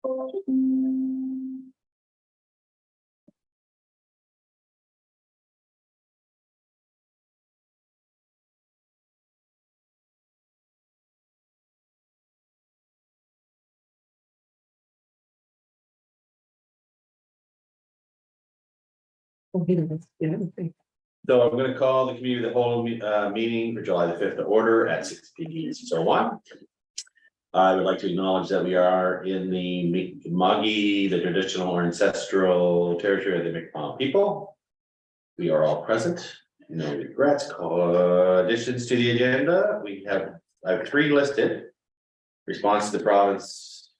So I'm going to call the committee of the whole meeting for July the 5th to order at 6 p.m. I would like to acknowledge that we are in the Mi'kmaq, the traditional or ancestral territory of the Mi'kmaq people. We are all present. No regrets. Additions to the agenda. I have 3 listed. Response to the province.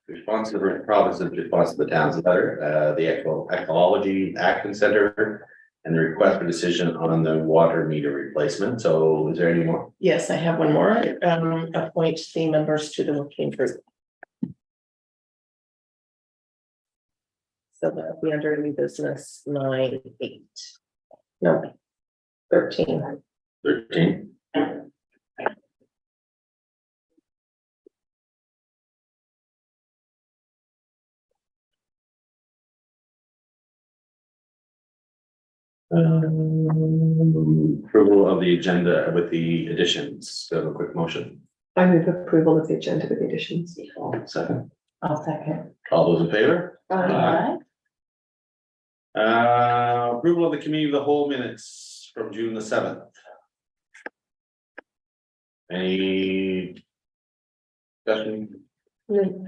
Response to the province and response to the town's letter. The Ecology Action Center. And the request for decision on the water meter replacement. So is there any more? Yes, I have one more. Appoint the members to the working group. So that we under new business 9, 8. No, 13. 13. Approval of the agenda with the additions. So a quick motion. I move approval of the agenda with the additions. Second. I'll second. All those in favor? Aye. Approval of the committee of the whole minutes from June the 7th. Any discussion?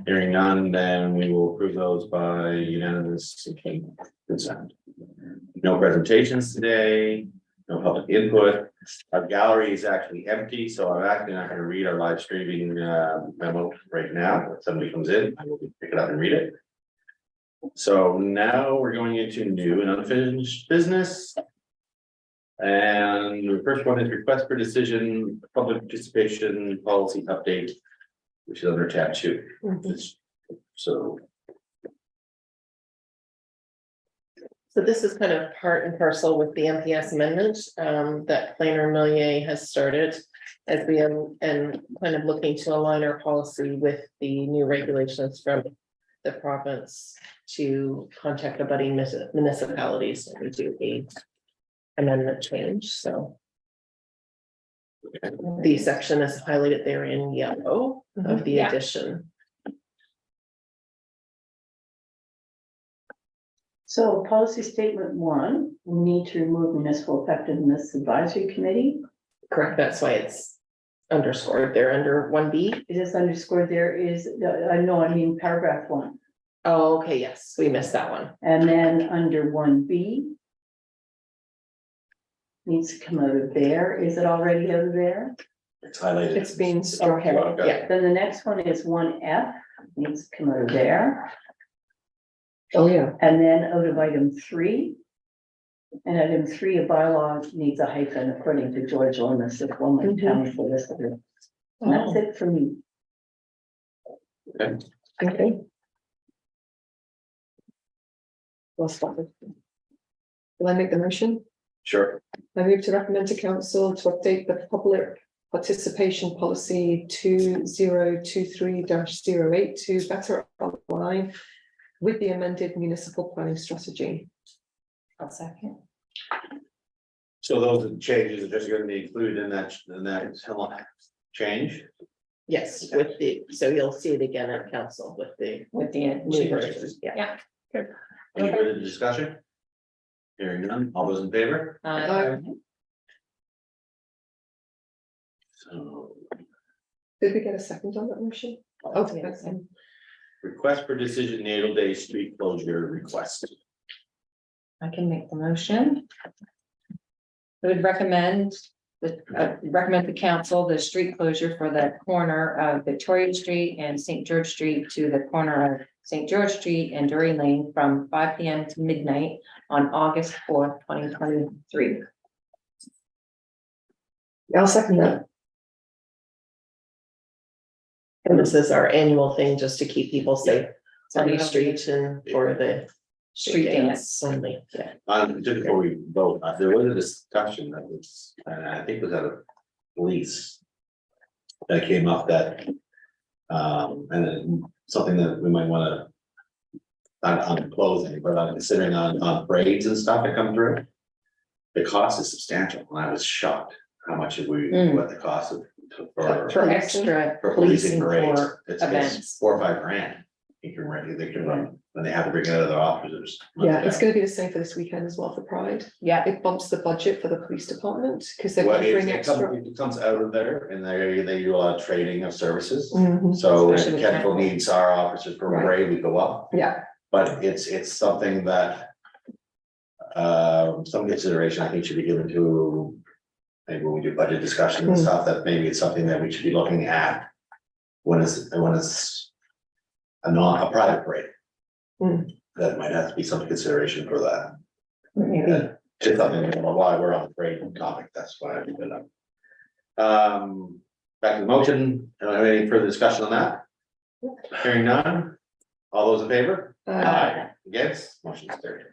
Hearing none, then we will approve those by unanimous consent. No presentations today, no public input. Our gallery is actually empty, so I'm actually not going to read our live streaming memo right now. If somebody comes in, I will pick it up and read it. So now we're going into new and unfinished business. And the first one is request for decision, public participation policy update, which is under tab 2. So this is kind of part and parcel with the MPS amendment that Plainer Millier has started as we and kind of looking to align our policy with the new regulations from the province to contact abutting municipalities when we do a amendment change. So the section is highlighted there in yellow of the addition. So policy statement 1, we need to remove municipal effectiveness advisory committee. Correct, that's why it's underscored there under 1B. It is underscored there is, no, I mean paragraph 1. Oh, okay, yes, we missed that one. And then under 1B. Needs to come out of there. Is it already out of there? It's highlighted. It's been struck Okay, out. Yeah. Then the next one is 1F, needs to come out of there. Oh, yeah. And then out of item 3. And item 3, a bylaw needs a hyphen according to George Lomas, if woman town solicitor. And that's it for me. Okay. Well spotted. Will I make the motion? Sure. I move to recommend to council to update the public participation policy 2023-08 to better align with the amended municipal planning strategy. I'll second. So those changes are just going to be included in that change. Yes, with the, so you'll see it again at council with the new version. Yeah. Any further discussion? Hearing none, all those in favor? So Did we get a second on that motion? Okay. request for decision, Natal Day street closure request. I can make the motion. I would recommend the council the street closure for the corner of Victoria Street and St. George Street to the corner of St. George Street and Drury Lane from 5 p.m. to midnight on August 4th, 2023. I'll second that. And this is our annual thing just to keep people safe on the street and for the street dance only. Yeah. Just before we vote, there was a discussion that was, and I think it was out of police. That came up that, and then something that we might want to on clothing, but on considering on braids and stuff that come through. The cost is substantial, and I was shocked how much what the cost of For extra for policing policing parades. for It's events. 4 or 5 grand. You can rent, they can run, when they have to bring it out of their officers. Yeah, it's gonna be the same for this weekend as well for Pride. Yeah, It bumps the budget for the police department, because they're Well, gonna bring it extra. comes out of there, and they do a lot of trading of services. Mhm. So if Especially with chemical chemical. needs our officers per Right. parade, we go up, Yeah, but it's something that. Some consideration I think should be given to. Maybe when we do budget discussion and Hmm. stuff, that maybe it's something that we should be looking at. When it's a private parade. Hmm. That might have to be some consideration for that. maybe. Just something, why we're on the parade topic, that's why I bring it up. Back to the motion, any further discussion on that? Hearing none, all those in favor? Against, motion is carried.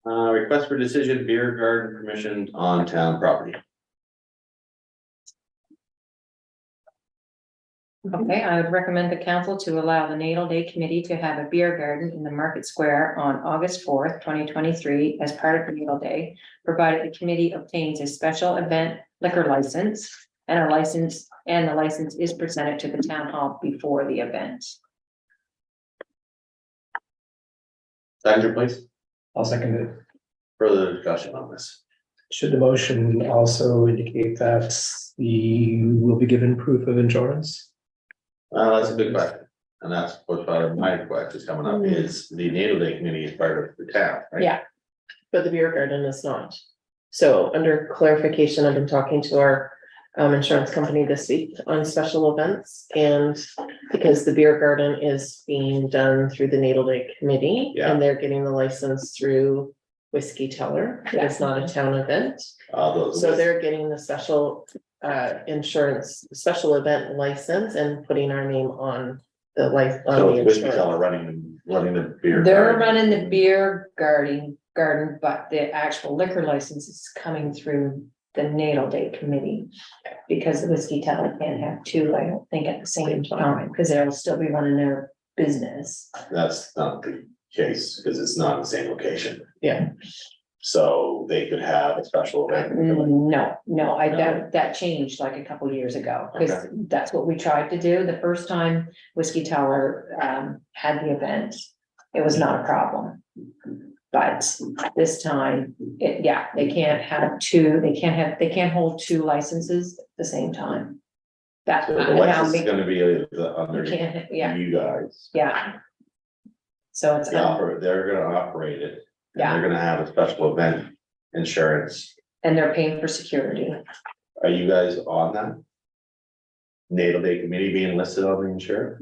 Request for decision, beer garden permission on town property. Okay, I would recommend the council to allow the Natal Day Committee to have a beer garden in the Market Square on August 4th, 2023, as part of the Natal Day, provided the committee obtains a special event liquor license and the license is presented to the town hall before the event. Seconder, please, I'll second it. further discussion on this. Should the motion also indicate that the will be given proof of insurance? That's a good question, and that's what part of my question is coming up, is the Natal Day Committee is part of the town, right? Yeah. But the beer garden is not. So under clarification, I've been talking to our insurance company this week on special events. And because the beer garden is being done through the Natal Day Committee. Yeah. And they're getting the license through Whiskey Teller. It's not a town event. So they're getting the special insurance, special event license and putting our name on the life. So it's Whiskey Teller running the beer. They're garden. running the beer garden, but the actual liquor license is coming through the Natal Day Committee. Because the Whiskey Teller can't have two, I don't think, at the same time, because they'll still be running their business. That's not the case, because it's not in the same location. Yeah. So they could have a special event. No, No. that changed like a couple years ago, because Okay. that's what we tried to do. The first time Whiskey Teller had the event, it was not a problem. But this time, they can't have two, they can't hold two licenses at the same time. That's So the how license is we gonna be under can't, yeah, you guys. yeah. So it's, They're gonna operate it. And Yeah. they're gonna have a special event insurance. and they're paying for security. Are you guys on that? Natal Day Committee being listed on the insurance?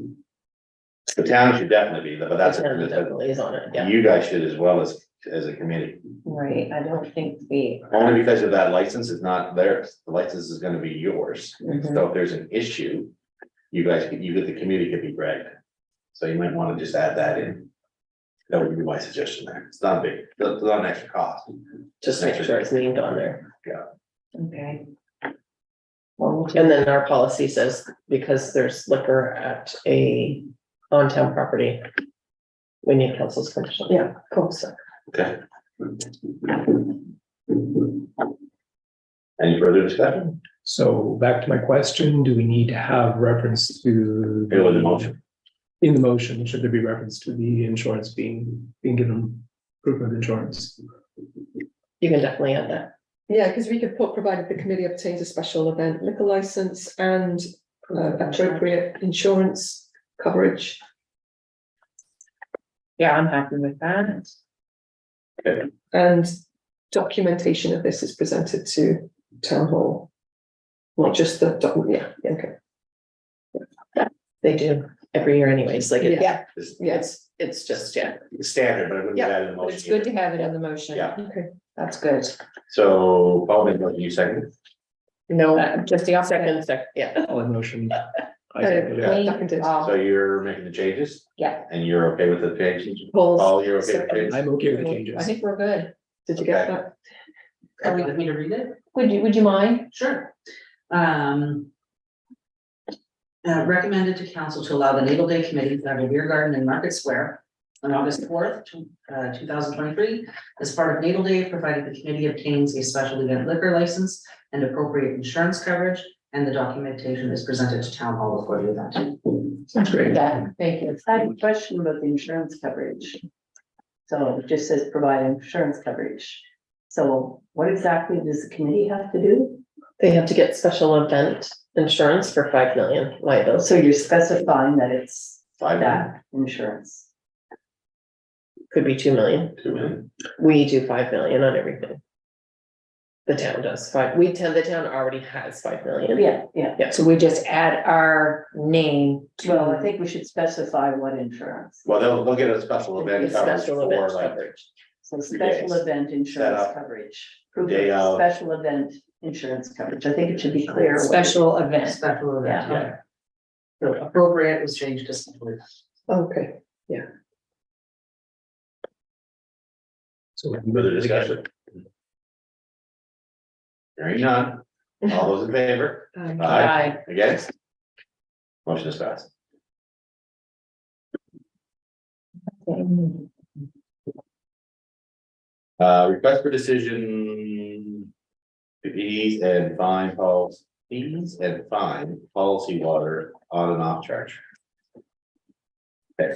The town should definitely be, but that's, The town definitely is on it, yeah. you guys should as well as a committee. Right, I don't think we. Only because of that license is not theirs, the license is gonna be yours, Mhm. so if there's an issue. The committee could be bragged, so you might wanna just add that in. That would be my suggestion there, it's not big, it's not an extra cost. Just make sure it's named on there. Okay. Well, And then our policy says, because there's liquor at a on-town property. We need council's permission. yeah, of course. Okay. Any further discussion? So back to my question, do we need to have reference to? Here with the motion. In the motion, should there be reference to the insurance being given proof of insurance? You can definitely add that. Yeah, because we could put, provided the committee obtains a special event liquor license and appropriate insurance coverage. yeah, I'm happy with that. And documentation of this is presented to town hall. Not just the document, yeah, okay. They do every year anyways, like, Yeah. it's just, yeah. Standard, but I wouldn't do that in the But motion. it's good to either. have it in the motion. Yeah. Okay. That's good. So, Paul made what you second, No, Just the opposite. second, yeah. All in motion. I second it. Yeah. Seconded. so you're making the changes? Yeah. And you're okay with the changes? Paul's Paul, you're okay with the second. changes? I'm okay with the I changes. think we're good. Did you get Okay. that? Are we with me to read it? Would you mind? Sure. recommended to council to allow the Naval Day Committee to have a beer garden in Market Square on August 4th, 2023, as part of Naval Day, provided the committee obtains a special event liquor license and appropriate insurance coverage, and the documentation is presented to town hall before the event. Sounds great. Yeah, thank you. I have a question about the insurance coverage. So it just says provide insurance coverage. So what exactly does the committee have to do? They have to get special event insurance for 5 million liability. So you're specifying that it's 5 million, that insurance. Could be 2 million. 2 million. We do 5 million on everything. The town does the town already has 5 million. Yeah. So we just add our name to. Well, I think we should specify what insurance. Well, they'll get a special event coverage Special for event like, coverage. So special days. event insurance Setup, coverage. Proof day of out. special event insurance coverage. I think it should be clear. what- Special event. Special event. Yeah. So appropriate was changed to simply. Okay, So further discussion. Hearing none, all those in favor? Aye. Against? Motion is passed. Request for decision. Fees and fine policy, fees and fine policy water on and off charge. Okay,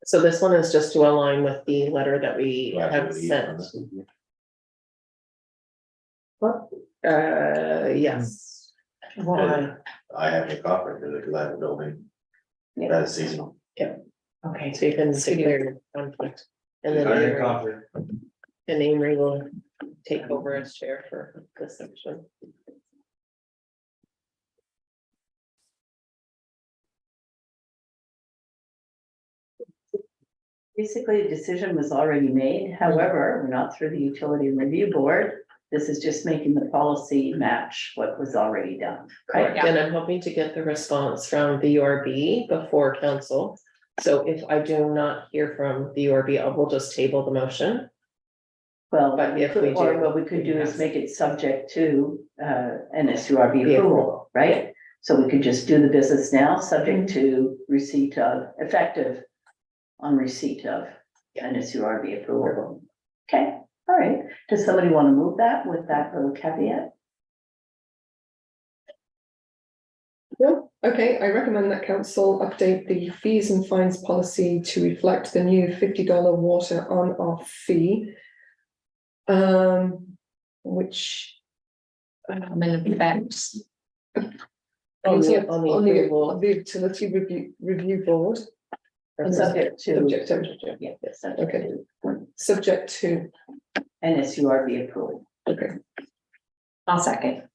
So this one is just to align with the letter that we do I have have to leave sent. on this? Yes. Why? I have a copy because I have a building. Yeah. That is seasonal. Okay, so you can declare your conflict. And then I have a Amory- copy. and Amory will take over as chair for this section. Basically, a decision was already made. However, we're not through the utility review board. This is just making the policy match what was already done. Right? Correct, and I'm hoping to get the response from the URB before council. So if I do not hear from the URB, I will just table the motion. Well, But if could- we or do, what we could do is yes. make it subject to NSURB The approval, right? So we could just do the business now, subject to receipt of, effective on receipt of NSURB approval. Okay, all right. Does somebody want to move that with that little caveat? okay, I recommend that council update the fees and fines policy to reflect the new $50 water on off fee. Which. I'm in effect. On the On approval. the utility review board, Subject to. subject to, Yeah, subject Okay. to subject to, NSURB approval. okay. I'll second.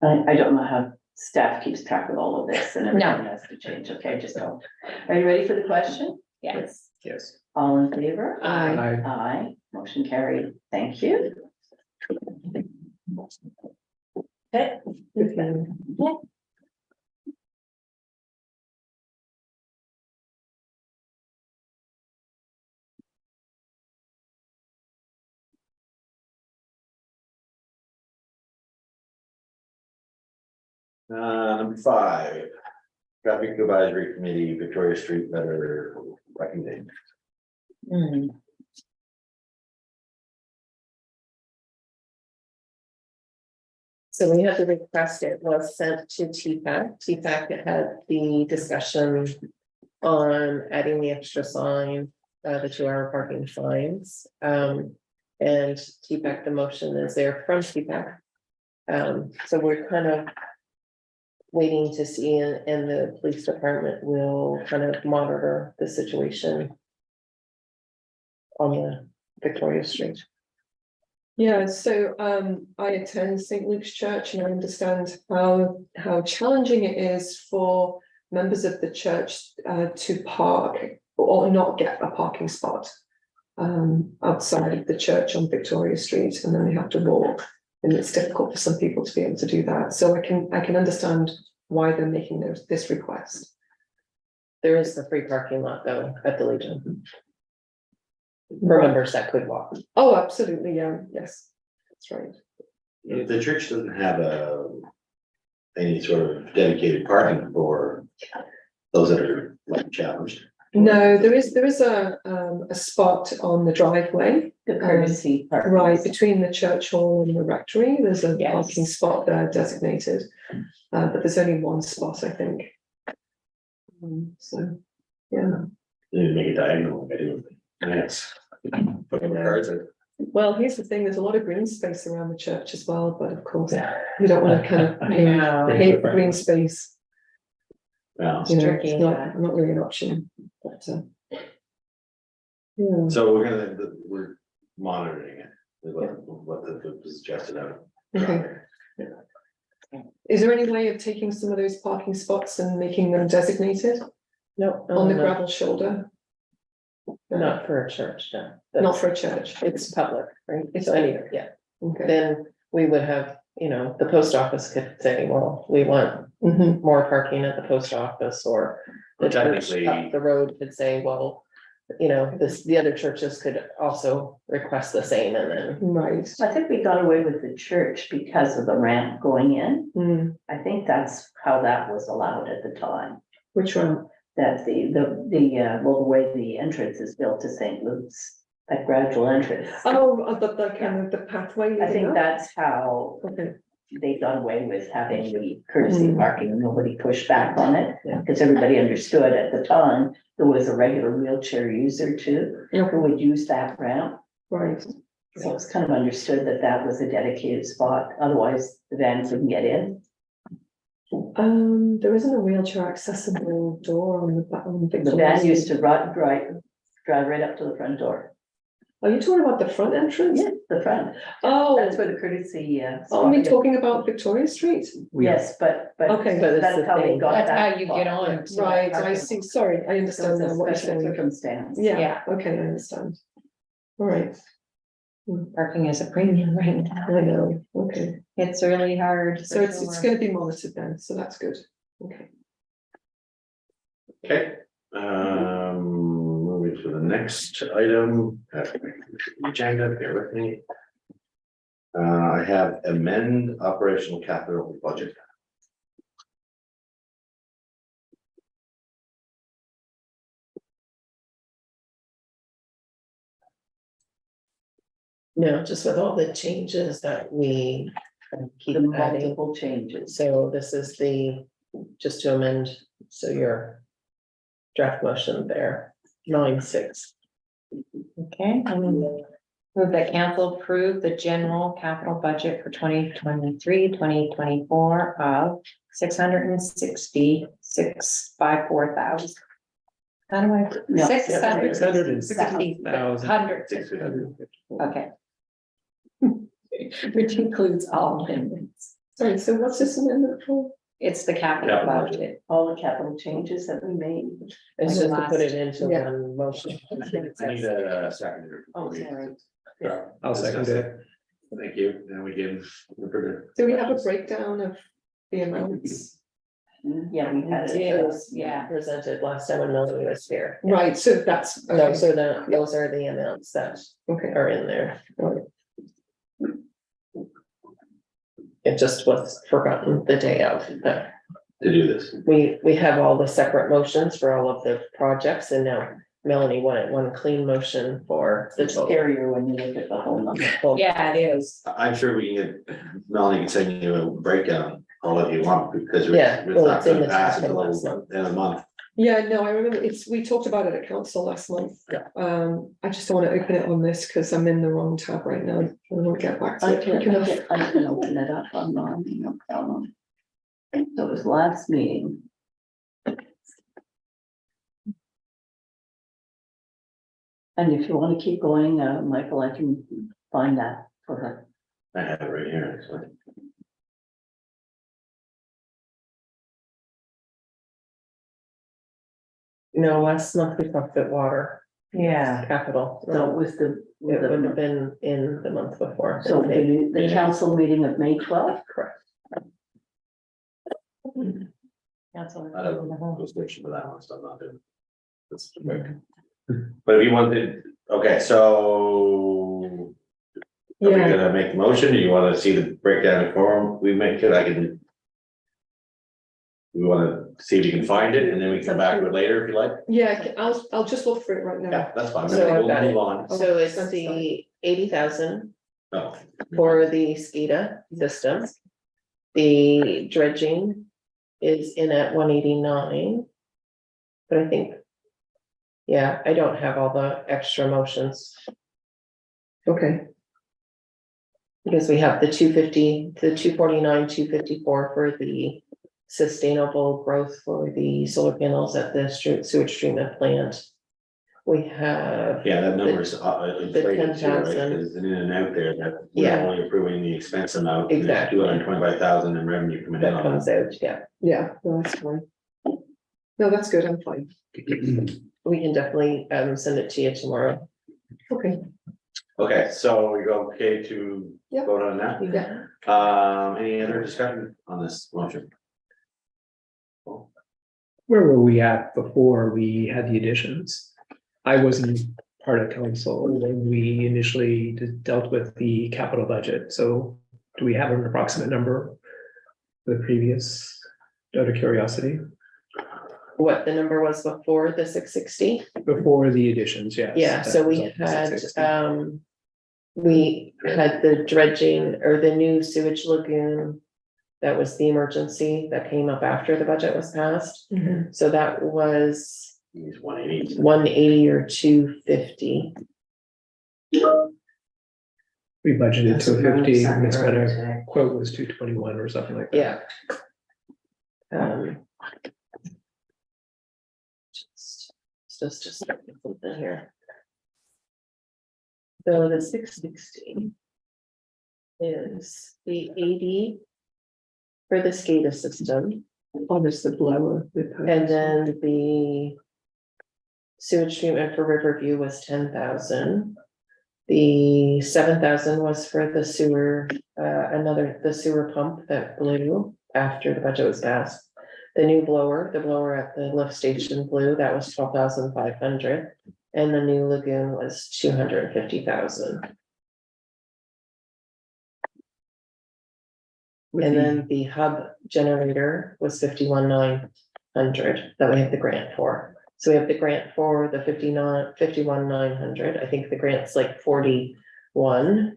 I don't know how staff keeps track of all of this and No. everything has to change. Okay, just don't. Are you ready for the question? Yes. Yes. All in favor? Aye. Aye, motion carried. Thank you. Okay. Number 5. Traffic Advisory Committee, Victoria Street letter recommendation. Hmm. So we had the request, it was sent to TPAC. TPAC had the discussion on adding the extra sign, the 2-hour parking fines. And TPAC, the motion is there from TPAC. So we're kind of waiting to see, and the police department will kind of monitor the situation on the Victoria Street. Yeah, so I attend St. Luke's Church and I understand how challenging it is for members of the church to park or not get a parking spot outside of the church on Victoria Street, and then they have to walk. And it's difficult for some people to be able to do that. So I can understand why they're making this request. There is the free parking lot though at the Legion. For members that could walk. Oh, absolutely, yeah, yes, that's right. if the church doesn't have any sort of dedicated parking for those that are like challenged. No, there is a spot on the driveway, The courtesy part. right, between the church hall and the rectory, there's a Yes. parking spot there designated. But there's only one spot, I think. So, yeah. They make it diagonal, maybe. Yes. Put more cards in. Well, here's the thing, there's a lot of green space around the church as well, but of course, we don't want to kind of hate green space. Well, You know, tricky, it's yeah. not really an option, but. Yeah, so we're monitoring it, what the suggested out. okay. Is there any way of taking some of those parking spots and making them designated No. on the gravel shoulder? Not for a church, no. Not for a church, It's public, right? It's So anyway, yeah, okay. then we would have, the post office could say, well, we want Mhm. more parking at the post office, or the But church technically- up the road could say, well, the other churches could also request the same, and then. Right. I think we got away with the church because of the ramp going in. Mm, I think that's how that was allowed at the time. which one? That the way the entrance is built to St. Luke's, that gradual entrance. Oh, the kind of the pathway. I think leading up? that's how Okay, they got away with having the courtesy Mm. parking, nobody pushed back on it. Yeah. Because everybody understood at the time, there was a regular wheelchair user too, who would use that ramp. right. So it's kind of understood that that was a dedicated spot, otherwise the vans wouldn't get in. There isn't a wheelchair accessible door on the back. The van used to drive right up to the front door. Are you talking about the front entrance? Yeah, the front, Oh, that's where the courtesy, are we talking about Victoria Street? yes, but Okay. But it's that's the how they thing. got that. That's how you spot. get on. to the Right, I parking see, sorry, I So understand it's now a what you're special saying. circumstance. Yeah, Yeah. okay, I understand. All right, lot. Parking is a premium right now. I know, okay, It's really hard. so it's gonna be monitored then, so that's good, okay. Okay, moving to the next item. Agenda, bear with me. I have amend operational capital budget. No, just with all the changes that we keep The adding. multiple changes. So this is just to amend, so your draft motion there, 9.6. Okay, move that council approve the general capital budget for 2023-2024 of 666,554,000. How do I? No, 660,000. 650. Okay. Which includes all amendments. Sorry, so what's this amendment for? It's the capital Capital budget. All the capital changes that we made. It's just to put it into Yeah. one motion. I need a seconder. Oh, sorry. I'll second it. Thank you, now we give. Do we have a breakdown of the amounts? Yeah, we had it. It was, Yeah. presented last time when Melanie was here. Right, so that's, okay, Those are the amounts that okay, are in there. all right. It just was forgotten the day of, but To do this. we have all the separate motions for all of the projects, and now Melanie wanted one clean motion for the It's total. scarier when you look at the whole number. Yeah, it is. I'm sure we can get, Melanie can send you a breakdown, all of you want, because Yeah, it's well, not it's in gonna the pass packet until last month. the end of the month. Yeah, no, I remember we talked about it at council last month. Yeah. I just don't want to open it on this because I'm in the wrong tab right now. I want to get back to I it. quick can enough. open it up on mine, no problem. So it was last meeting. And if you want to keep going, Michael, I can find that for her. I have it right here, actually. No, last month we talked about water Yeah. capital, So it so was it would have been in the month before. so the council meeting of May 12th. Correct. Council. I don't know, jurisdiction for that one, so I'm not doing. That's quick. But if you wanted, okay, so. Are we Yeah, gonna make the motion? Do you wanna see the breakdown of quorum? We make it, I can. We wanna see if you can find it and then we come back to it later if you like. yeah, I'll just look for it right now. Yeah, that's fine. So I've We'll got it. move on. So it's that's the 80,000 Oh, for the SCADA system. The dredging is in at 189. But I think. Yeah, I don't have all the extra motions. Okay, Because we have the 250, the 249, 254 for the sustainable growth for the solar panels at the sewage treatment plant. We have, yeah, that number's inflated too, right? 10,000. There's an in and out there that we're Yeah. only approving the expense amount. Exactly. 225,000 in revenue coming in that on comes out, yeah, yeah, no, that's fine. No, that's good, I'm fine. we can definitely send it to you tomorrow. Okay, Okay, so you're okay to Yeah. vote on that? yeah, Any other discussion on this motion? Where were we at before we had the additions? I wasn't part of council when we initially dealt with the capital budget, so do we have an approximate number? For the previous, out of curiosity, What the number was before the 660? before the additions, yes. Yeah, so we That was had, 660. we had the dredging or the new sewage lagoon. That was the emergency that came up after the budget was passed. mhm, So that was He's 180. 180 or 250. We budgeted That's 250, around Ms. earlier Bennett today. quote was 221 or something like that. Yeah. Just something here. So the 660. Is the 80. For the SCADA system, oh, there's the blower. and then the. Sewage treatment for Riverview was 10,000. The 7,000 was for the sewer, the sewer pump that blew after the budget was passed. The new blower, the blower at the lift station blew, that was 12,500. And the new lagoon was 250,000. And then the hub generator was 51,900 that we have the grant for. So we have the grant for the 51,900. I think the grant's like 41.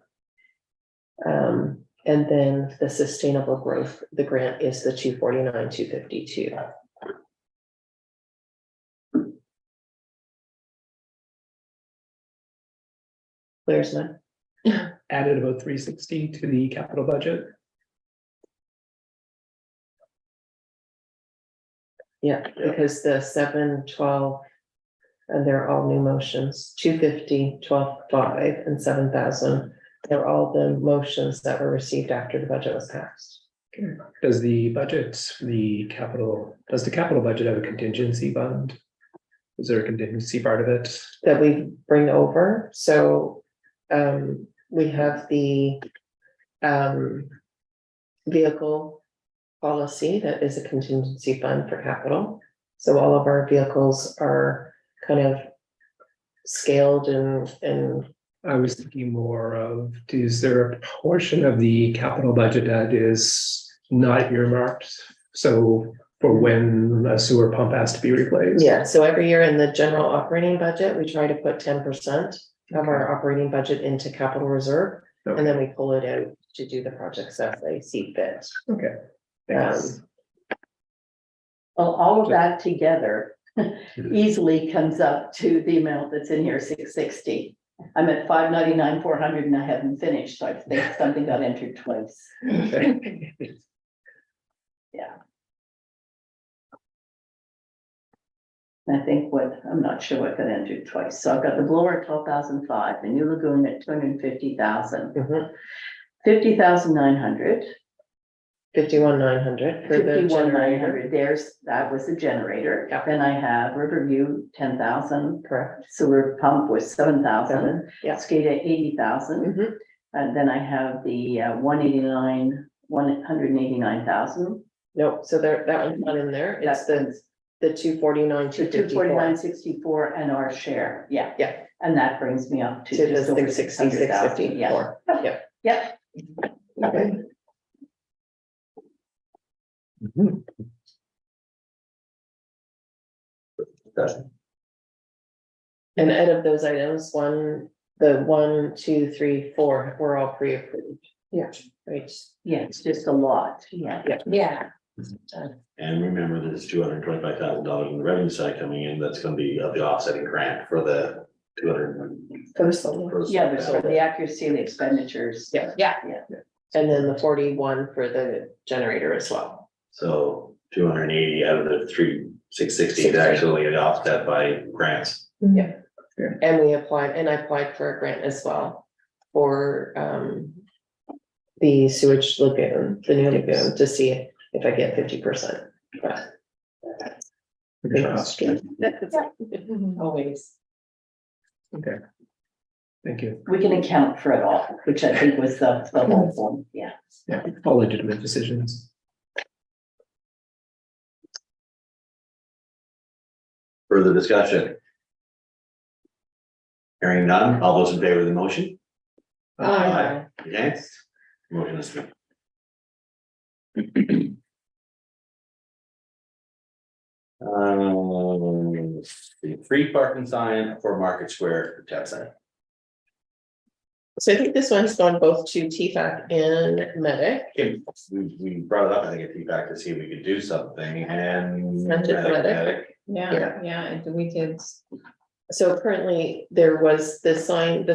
And then the sustainable growth, the grant is the 249, 252. There's none. Added about 360 to the capital budget. Yeah, because the 7, 12. And they're all new motions, 250, 12,5 and 7,000. They're all the motions that were received after the budget was passed. Does the capital budget have a contingency fund? Is there a contingency part of it? That we bring over, so. We have the. Vehicle policy that is a contingency fund for capital. So all of our vehicles are kind of scaled and I was thinking more of, is there a portion of the capital budget that is not earmarked? So for when a sewer pump has to be replaced? yeah, so every year in the general operating budget, we try to put 10% of our operating budget into capital reserve. And then we pull it out to do the projects as they see fit. Okay. Thanks. Well, all of that together easily comes up to the amount that's in here, 660. I'm at 599, 400, and I haven't finished, so I think something got entered twice. Okay. I think I'm not sure what got entered twice. So I've got the blower at 12,005, the new lagoon at 250,000, Mhm. 50,900. 51,900 for the 51,900, generator, that was the generator. Yeah. Then I have Riverview, 10,000, correct? sewer pump was 7,000. Yeah. SCADA, 80,000. Mhm. And then I have the 189,000. No, so that one's not in there, it's That's the 249, the 254. 249.64 and our share, yeah. Yeah, And that brings me up to To the just over 666.54. 600,000, yeah. Yeah. Yep, Okay. And out of those items, the 1, 2, 3, 4 were all pre-approved. Yeah. Right, yeah, it's just a lot, yeah. Yeah, And remember, there's $225,000 in the revenue side coming in, that's gonna be the offsetting grant for the 200. For the solar. Yeah, but so the accuracy of the expenditures. Yeah. yeah, and then the 41 for the generator as well. So 280 out of the 660 is actually offset by grants. And we applied, and I applied for a grant as well for the sewage lagoon, the new lagoon, to see if I get 50%. Always. Okay. Thank you. We can account for it all, which I think was the whole point, yeah. Yeah, all legitimate decisions. Further discussion? Hearing none, all those in favor of the motion? Aye. Against? Motion is approved. The free parking sign for Market Square town center. So I think this one's gone both to TFAC and Medic. Okay, we brought it up, I think, at feedback to see if we could do something and. Sent it to Medic. yeah, and we did. So currently, there was the sign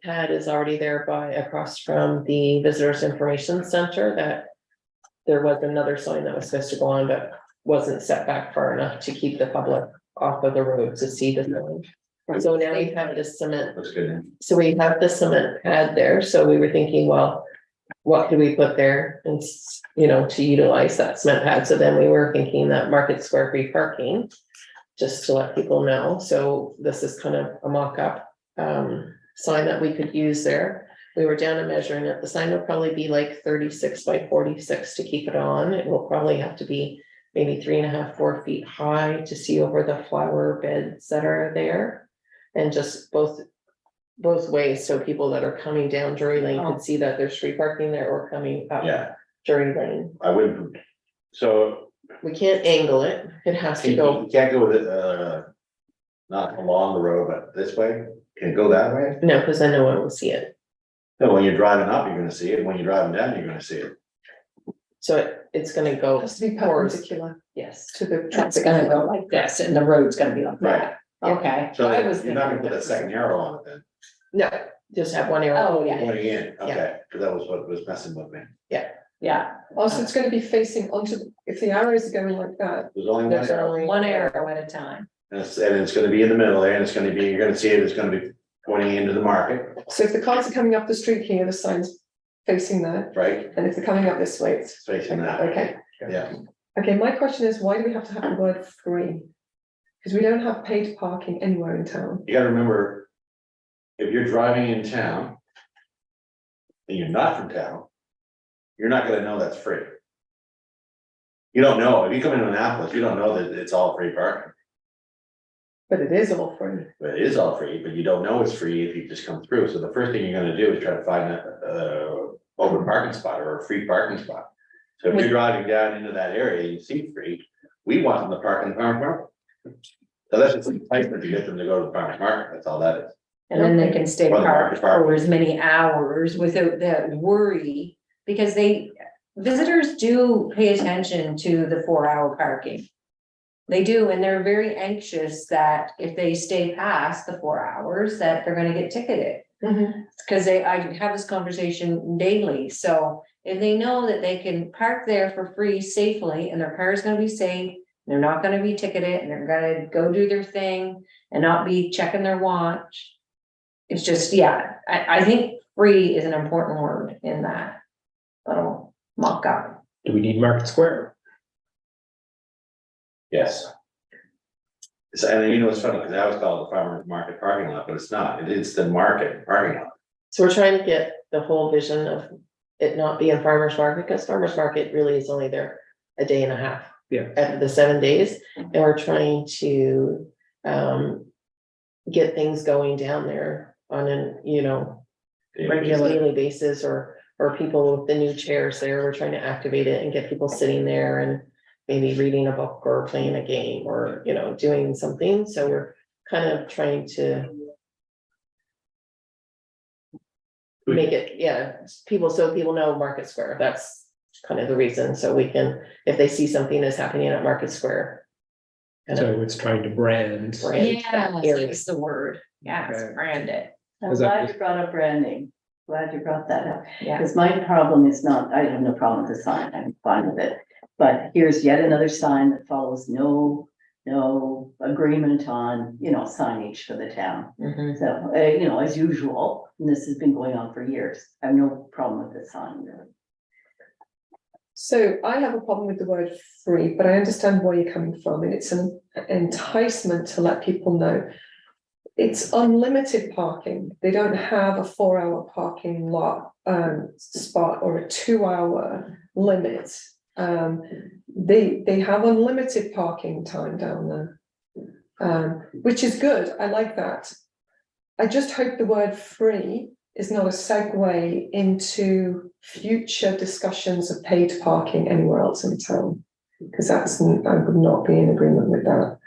pad is already there across from the Visitors Information Center, that there was another sign that was supposed to go on, but wasn't set back far enough to keep the public off of the road to see the sign. So now we have the cement, Looks good. so we have the cement pad there, so we were thinking, well, what could we put there and, to utilize that cement pad? So then we were thinking that Market Square free parking, just to let people know. So this is kind of a mock-up sign that we could use there. We were down and measuring it. The sign will probably be like 36 by 46 to keep it on. It will probably have to be maybe 3.5, 4 feet high to see over the flower beds that are there. And just both ways, so people that are coming down Drury Lane could see that there's free parking there, or coming up Yeah, Drury Lane. I wouldn't, so We can't angle it. It has to go, you can't go with it, not along the road, but this way, can it go that way? no, because then no one will see it. No, when you're driving up, you're gonna see it, when you're driving down, you're gonna see it. So it's gonna It go, has to be perpendicular yes. to the. It's gonna go like this, and the road's gonna be like that. Okay. So I was you're not gonna thinking put that second arrow on it then, No, just have one arrow. Oh, yeah. going in, okay, because that was what was messing with me. Yeah, Also, it's gonna be facing onto, if the arrows are going like that, There's only one There's arrow, only one arrow at a time. and it's gonna be in the middle there, and it's gonna be, you're gonna see it, it's gonna be pointing into the market, so if the cars are coming up the street here, the sign's facing there, right? and if they're coming up this way, it's. It's facing that, Okay, yeah. okay, my question is, why do we have to have the word free? Because we don't have paid parking anywhere in town. You gotta remember, if you're driving in town and you're not from town, you're not gonna know that's free. You don't know, if you come into Annapolis, you don't know that it's all free parking, But it is all free. but it is all free, but you don't know it's free if you just come through, so the first thing you're gonna do is try to find a open parking spot or a free parking spot. So if you're driving down into that area, and you see free, we want them to park in the farm market. So that's just a placement to get them to go to the farmer's market, that's all that is. And then they can stay Or the parked market for as many hours without that worry, because visitors do pay attention to the 4-hour parking. They do, and they're very anxious that if they stay past the 4 hours, that they're gonna get ticketed. Cause I have this conversation daily, so if they know that they can park there for free safely and their car is gonna be safe. They're not gonna be ticketed and they're gonna go do their thing and not be checking their watch. It's just, yeah, I think free is an important word in that little mock-up. Do we need Market Square? Yes. So, and you know, it's funny, because I always call it the farmer's market parking lot, but it's not, it's the market parking lot. So we're trying to get the whole vision of it not being farmer's market, because farmer's market really is only there a day and a half. Yeah. Out of the 7 days, and we're trying to get things going down there on an, you know, daily basis, or people with the new chairs there, we're trying to activate it and get people sitting there and maybe reading a book or playing a game or, you know, doing something. So we're kind of trying to make it, yeah, people, so people know Market Square. That's kind of the reason. So we can, if they see something that's happening at Market Square. kind of So it's trying to brand. brand that area. It's the word, yes, Okay. brand it, I'm Is that glad just- you brought up branding. Glad you brought that up. yeah. Because my problem is not, I have no problem with the sign, I'm fine with it. But here's yet another sign that follows no agreement on, you know, signage for the town. Mhm. So, you know, as usual, and this has been going on for years. I have no problem with the sign. So I have a problem with the word free, but I understand where you're coming from, and it's an enticement to let people know. It's unlimited parking. They don't have a 4-hour parking lot spot or a 2-hour limit. They have unlimited parking time down there. Which is good. I like that. I just hope the word free is not a segue into future discussions of paid parking anywhere else in town. Because I would not be in agreement with that.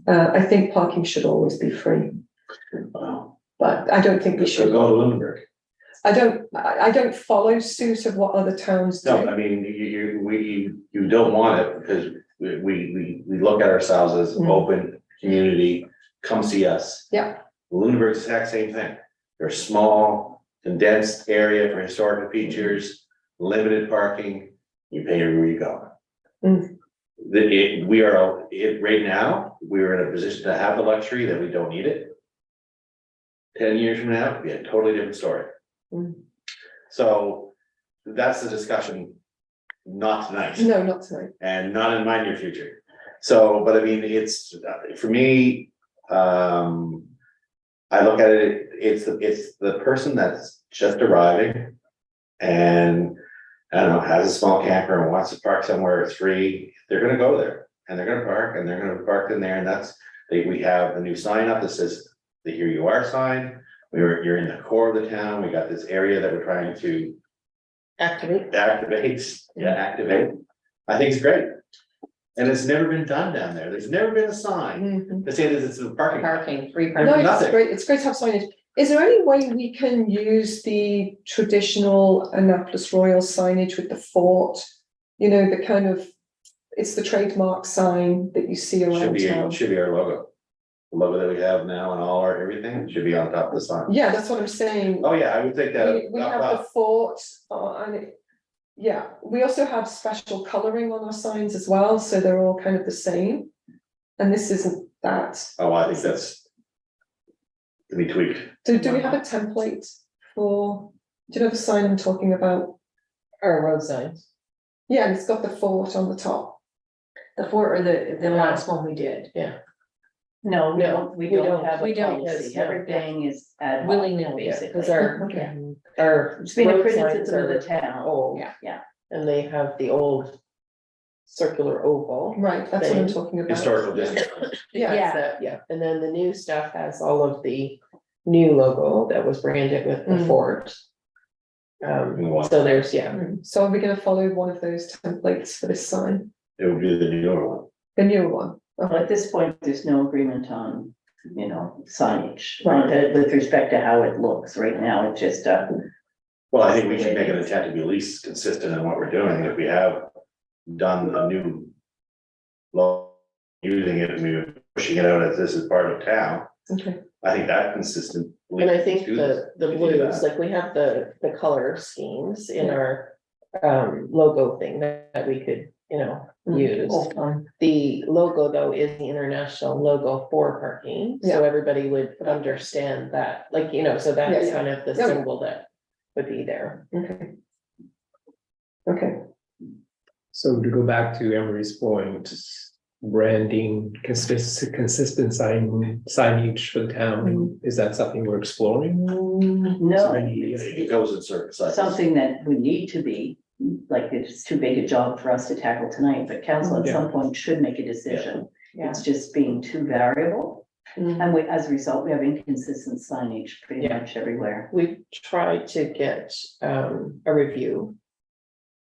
I think parking should always be free, Wow. but I don't think we Should should. go to Lunenburg. I don't follow suit of what other towns do. No, I mean, you don't want it because we look at ourselves as Mm. open community, come see us. Yeah. Lunenburg's the exact same thing. They're small, condensed area for historical features, limited parking, you pay everywhere you go. Mm. Right now, we're in a position to have the luxury that we don't need it. 10 years from now, it'll be a totally different story. Mm. So that's the discussion, not tonight. No, not tonight. And not in my near future. So, but I mean, it's, for me, I look at it, it's the person that's just arriving. And, I don't know, has a small camper and wants to park somewhere, it's free, they're gonna go there. And they're gonna park, and they're gonna park in there, and we have the new sign up that says, the Here You Are sign. You're in the core of the town, we got this area that we're trying to Activate. activate. I think it's great. And it's never been done down there. There's never been a sign Mhm. that say that it's a parking. lot. Parking, free No, parking. it's Nothing. great. It's great to have signage. Is there any way we can use the traditional Annapolis Royal signage with the fort? You know, the kind of, it's the trademark sign that you see Should around be, town. should be our logo. The logo that we have now and all our everything should be on top of the sign. Yeah, that's what I'm saying. Oh, yeah, I would think that. We have the fort, yeah, we also have special coloring on our signs as well, so they're all kind of the same. And this isn't that. Oh, I think that's. To be tweaked. Do we have a template for, do you know the sign I'm talking about? Our road signs. Yeah, and it's got the fort on the top. The fort or the last one we did, No, No, we we don't don't. have a We don't, policy. no. Everything is ad hoc, willy-nilly, basically. Because our, Okay. our. It's been a road criticism signs of the are town. old. Yeah. And they have the old circular oval. Right, that's what I'm Thing. talking about. Historical district. Yeah, That's it, yeah, and then the new stuff has all of the new logo that was branded with the Mm. fort. So there's, yeah, so are we gonna follow one of those templates for this sign, It would be the newer one. the newer one? Well, at this point, there's no agreement on, you know, signage, Right. with respect to how it looks. Right now, it's just, Well, I think we should make an attempt to be at least consistent in what we're doing. If we have done a new. Law, using it and we're pushing it out as this is part of town, Okay, I think that consistent. and I think do the we do blues, that. like we have the color schemes in our. Logo thing that we could, you know, use. The logo though is the international logo for parking, so everybody would understand that, like, you know, so that's Yeah. kind of the Yeah. symbol that would be there. okay. Okay, So to go back to Emery's point, branding, consistent signage for the town, is that something we're exploring? no, It goes in certain cycles. something that we need to be, like, it's too big a job for us to tackle tonight, but council at some point should make a decision. Yeah. It's just being too variable. And we, as a result, we have inconsistent signage pretty Yeah. much everywhere. We tried to get a review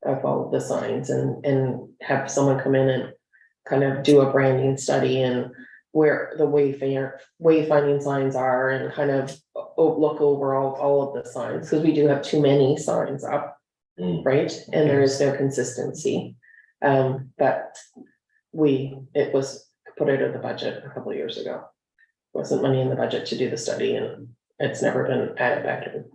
of all of the signs and have someone come in and kind of do a branding study and where the wayfinding signs are and kind of look over all of the signs, because we do have too many signs up, Mm. right? And there is no consistency. But it was put out of the budget a couple of years ago. Wasn't money in the budget to do the study, and it's never been added back in.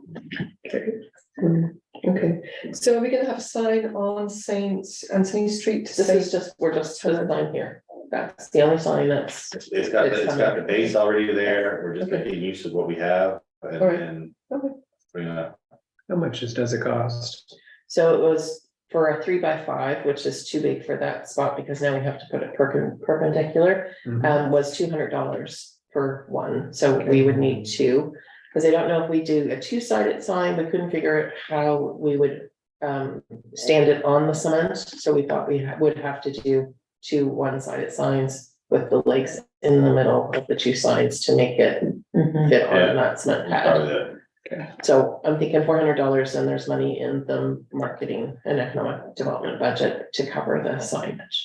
Okay, so are we gonna have a sign on Saint Anthony Street to This say? is just, we're just putting the sign here. That's the only sign that's, It's got, it's got the base already there, we're just Okay. making use of what we have and, Alright. and Okay. bring it up. How much does it cost? so it was for a 3x5, which is too big for that spot because now we have to put it perpendicular, Mhm. was $200 for one, so we would need two. Cause I don't know if we do a two-sided sign, we couldn't figure out how we would stand it on the cement, so we thought we would have to do two one-sided signs with the legs in the middle of the two sides to make it fit Yeah. on that cement Probably pad. the- So I'm thinking $400, and there's money in the marketing and economic development budget to cover the signage.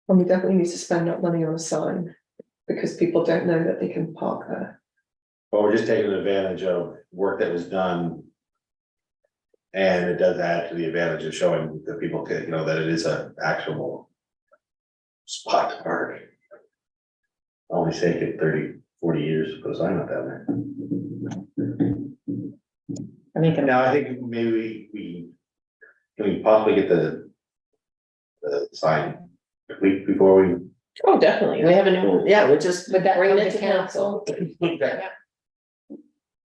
And we definitely need to spend that money on a sign, because people don't know that they can park there. Well, we're just taking advantage of work that was done. And it does add to the advantage of showing that people can, you know, that it is a actual spot to park. Only take it 30, 40 years to put a sign up down there. I think, Now, I think maybe can we possibly get the sign a week before we? Oh, definitely, we have a new, yeah, we just Would that bring come it to to council,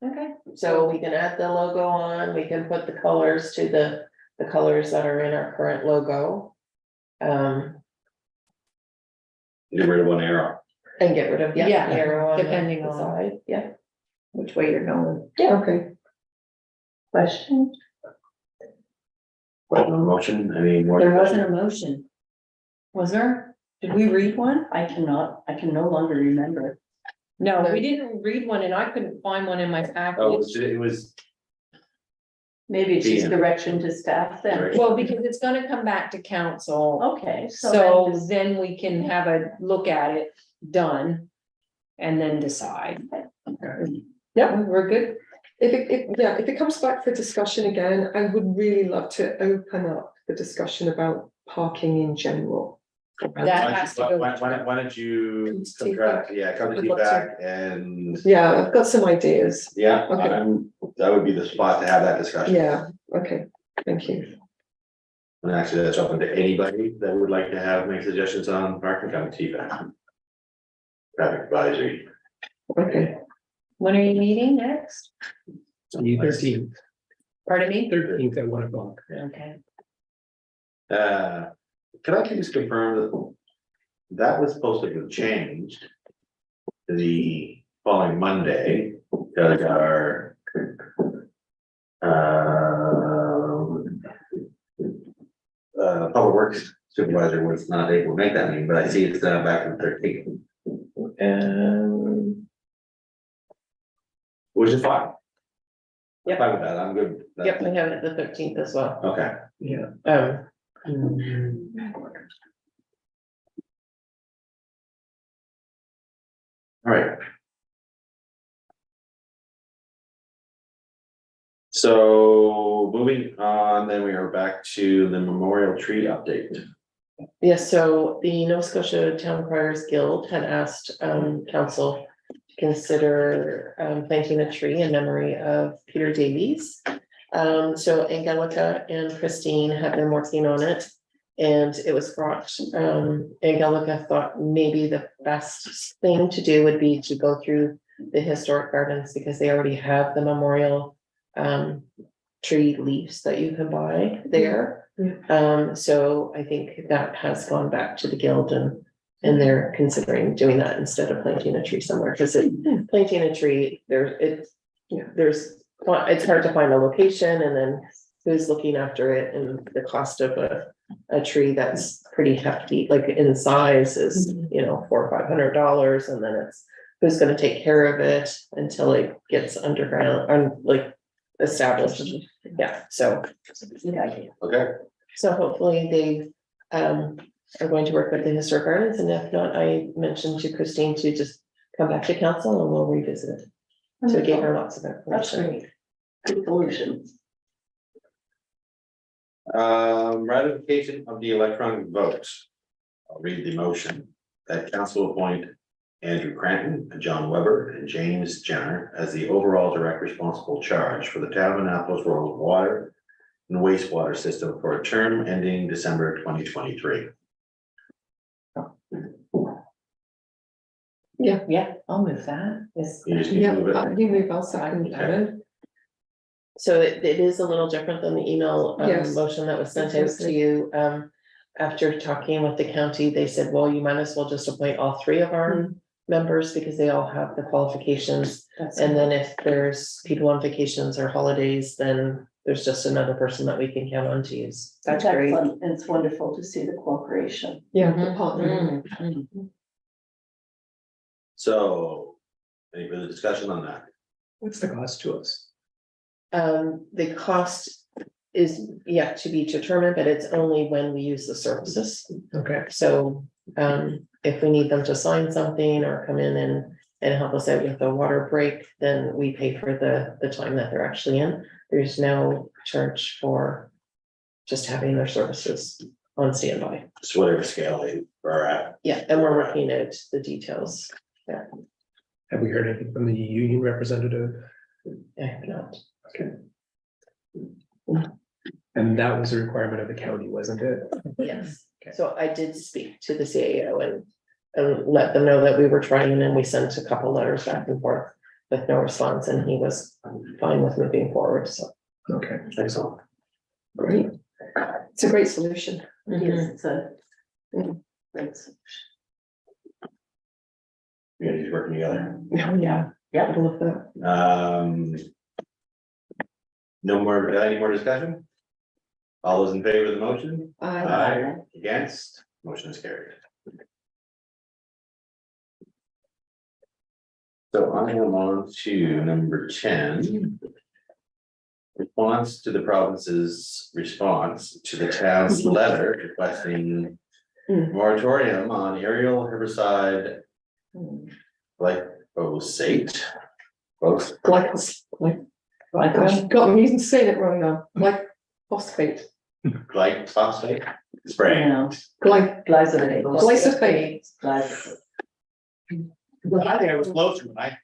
okay, so we can add the logo on, we can put the colors to the colors that are in our current logo. Get rid of one arrow. And get rid of, yeah, Yeah, the arrow on the depending on- side, yeah. which way you're going. Okay, Question? Motion, any more? There wasn't a motion. Was there? Did we read one? I can no longer remember. No, we didn't read one and I couldn't find one in my package. Oh, it was, Maybe it's just Yeah. direction to staff then. Right. Well, because it's gonna come back to council, Okay, so so then we can have a look at it done. And then decide. Yeah, we're good. if it comes back for discussion again, I would really love to open up the discussion about parking in general. That has to go. why don't you, Take come to Would love to. feedback and, Yeah, I've got some ideas. yeah, Okay. that would be the spot to have that discussion. Yeah, okay, thank you. And actually, that's open to anybody that would like to make suggestions on parking, come to feedback. Traffic advisory. Okay, When are you meeting next? The 13th, Pardon me? 13th at 1 o'clock. Okay. Can I just confirm that that was supposed to have changed to the following Monday, because our public works supervisor was not able to make that meeting, but I see it's now back to the 13th, which is fine. Yep. Fine with that, I'm good. Yep, we have it the 13th as well. Okay. Yeah. All right. So moving on, then we are back to the memorial tree update. Yes, so the Nova Scotia Town Criers Guild had asked council to consider planting a tree in memory of Peter Davies. So Angelica and Christine have been working on it. And it was brought, Angelica thought maybe the best thing to do would be to go through the historic gardens, because they already have the memorial tree leaves that you can buy there. So I think that has gone back to the guild, and they're considering doing that instead of planting a tree somewhere, because planting a tree, it's hard to find a location, and then who's looking after it, and the cost of a tree that's pretty hefty, like in size is, you know, $400 or $500, and then it's who's gonna take care of it until it gets underground, like established. Yeah, so, Good idea. Okay, so hopefully they are going to work with the historic gardens, and if not, I mentioned to Christine to just come back to council and we'll revisit it. So I gave her lots of That's information. great. Good solution. ratification of the electronic vote. I'll read the motion that council appoint Andrew Cranton, John Weber, and James Jenner as the overall direct responsible charge for the town of Annapolis Rural Water and wastewater system for a term ending December 2023. Yeah, I'll move that. Is- You just need Yeah, to move it. you move, I'll second that. So it is a little different than the email Yes. motion that was sent out to you. After talking with the county, they said, well, you might as well just appoint all three of our members because they all have the qualifications. That's And then if there's people on vacations or holidays, then there's just another person that we can count on to use. That's It's great. excellent, and it's wonderful to see the cooperation. Yeah, Mhm. the partner. So, any further discussion on that? What's the cost to us? The cost is yet to be determined, but it's only when we use the services. Okay, So, if we need them to sign something or come in and help us out with a water break, then we pay for the time that they're actually in. There's no charge for just having their services on standby. Just whatever scale they are at. Yeah, and we're working out the details. have we heard anything from the union representative? I have not. Okay. And that was a requirement of the county, wasn't it? Yes, Okay. so I did speak to the CAO and let them know that we were trying, and we sent a couple letters back and forth with no response, and he was fine with moving forward, so. Okay, Excellent. Great. It's a great solution. Yes, it's a. Great solution. You guys working together. Yeah. Yeah. I love that. No more, any more discussion? All those in favor of the motion? I, Against, motion is carried. So I am on to number 10. Response to the province's response to the town's letter requesting moratorium on aerial herbicide glyphosate. Both I've got me even saying it wrong now, like phosphate, glyphosate spray. No, glyphosate. glyphosate. Glyphosate. Glyphosate. I think I was closer when I.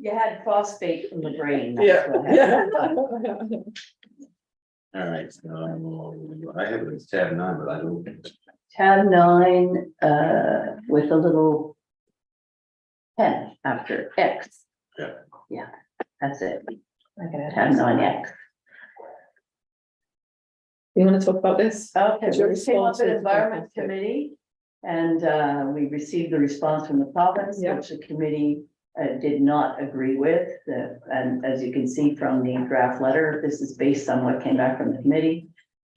You had phosphate in the brain. that's what happened. All right, so I have it as tab 9, but I don't. Tab 9, with a little pen after X. Yeah. Yeah, that's it, Okay. tab 9X. You wanna talk about this? Okay, What's your we came up response with to Environment the- Committee, and we received the response from the province, Yeah. which the committee did not agree with. And as you can see from the draft letter, this is based on what came back from the committee.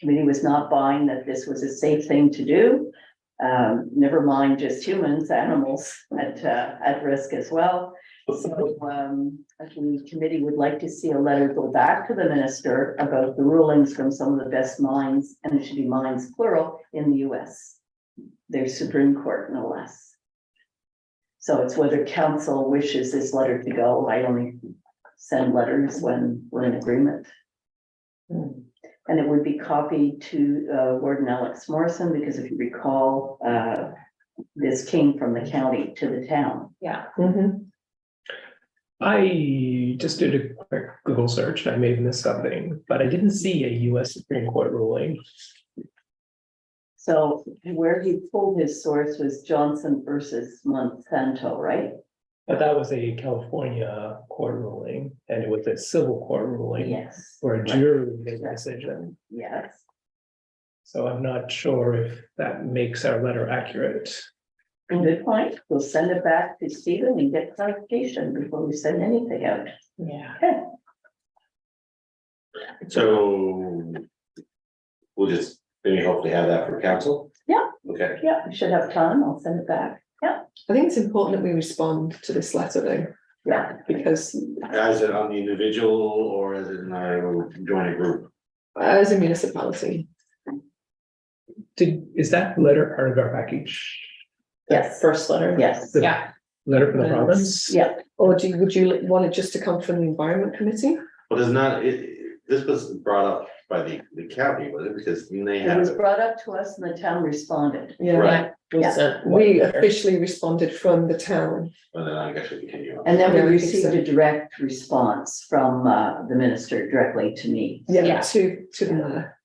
Committee was not buying that this was a safe thing to do. Never mind just humans, animals at risk as well. So, the committee would like to see a letter go back to the minister about the rulings from some of the best mines, and it should be mines plural, in the US. Their Supreme Court, no less. So it's whether council wishes this letter to go. I only send letters when we're in agreement. And it would be copied to Warden Alex Morrison, because if you recall, this came from the county to the town. Yeah. Mhm. I just did a quick Google search and I may have missed something, but I didn't see a US Supreme Court ruling. So where he pulled his source was Johnson versus Monsanto, right? But that was a California court ruling and it was a civil court ruling. Yes. Where a jury made a decision. Yes. So I'm not sure if that makes our letter accurate. Good point. We'll send it back to Stephen and get clarification before we send anything out. Yeah. So we'll just Maybe hopefully have that for council? Yeah. Okay, Yeah, we should have time. I'll send it back. Yeah, I think it's important that we respond to this letter though, yeah. because is it on the individual or is it in our joint group? as a municipality, Is that letter part of our package? Yes. First letter. Yes. The Yeah. letter from the Yes. province? Yeah, or would you want it just to come from the environment committee? Well, there's not, this was brought up by the county, was it? Because they it have was it. brought up to us and the town responded. Yeah, Right. We Yeah. sent we one letter. officially responded from the town. Well, then I guess we continue on. And then Yeah, we I think received so. a direct response from the minister directly to me. Yeah, Yeah. to the mayor.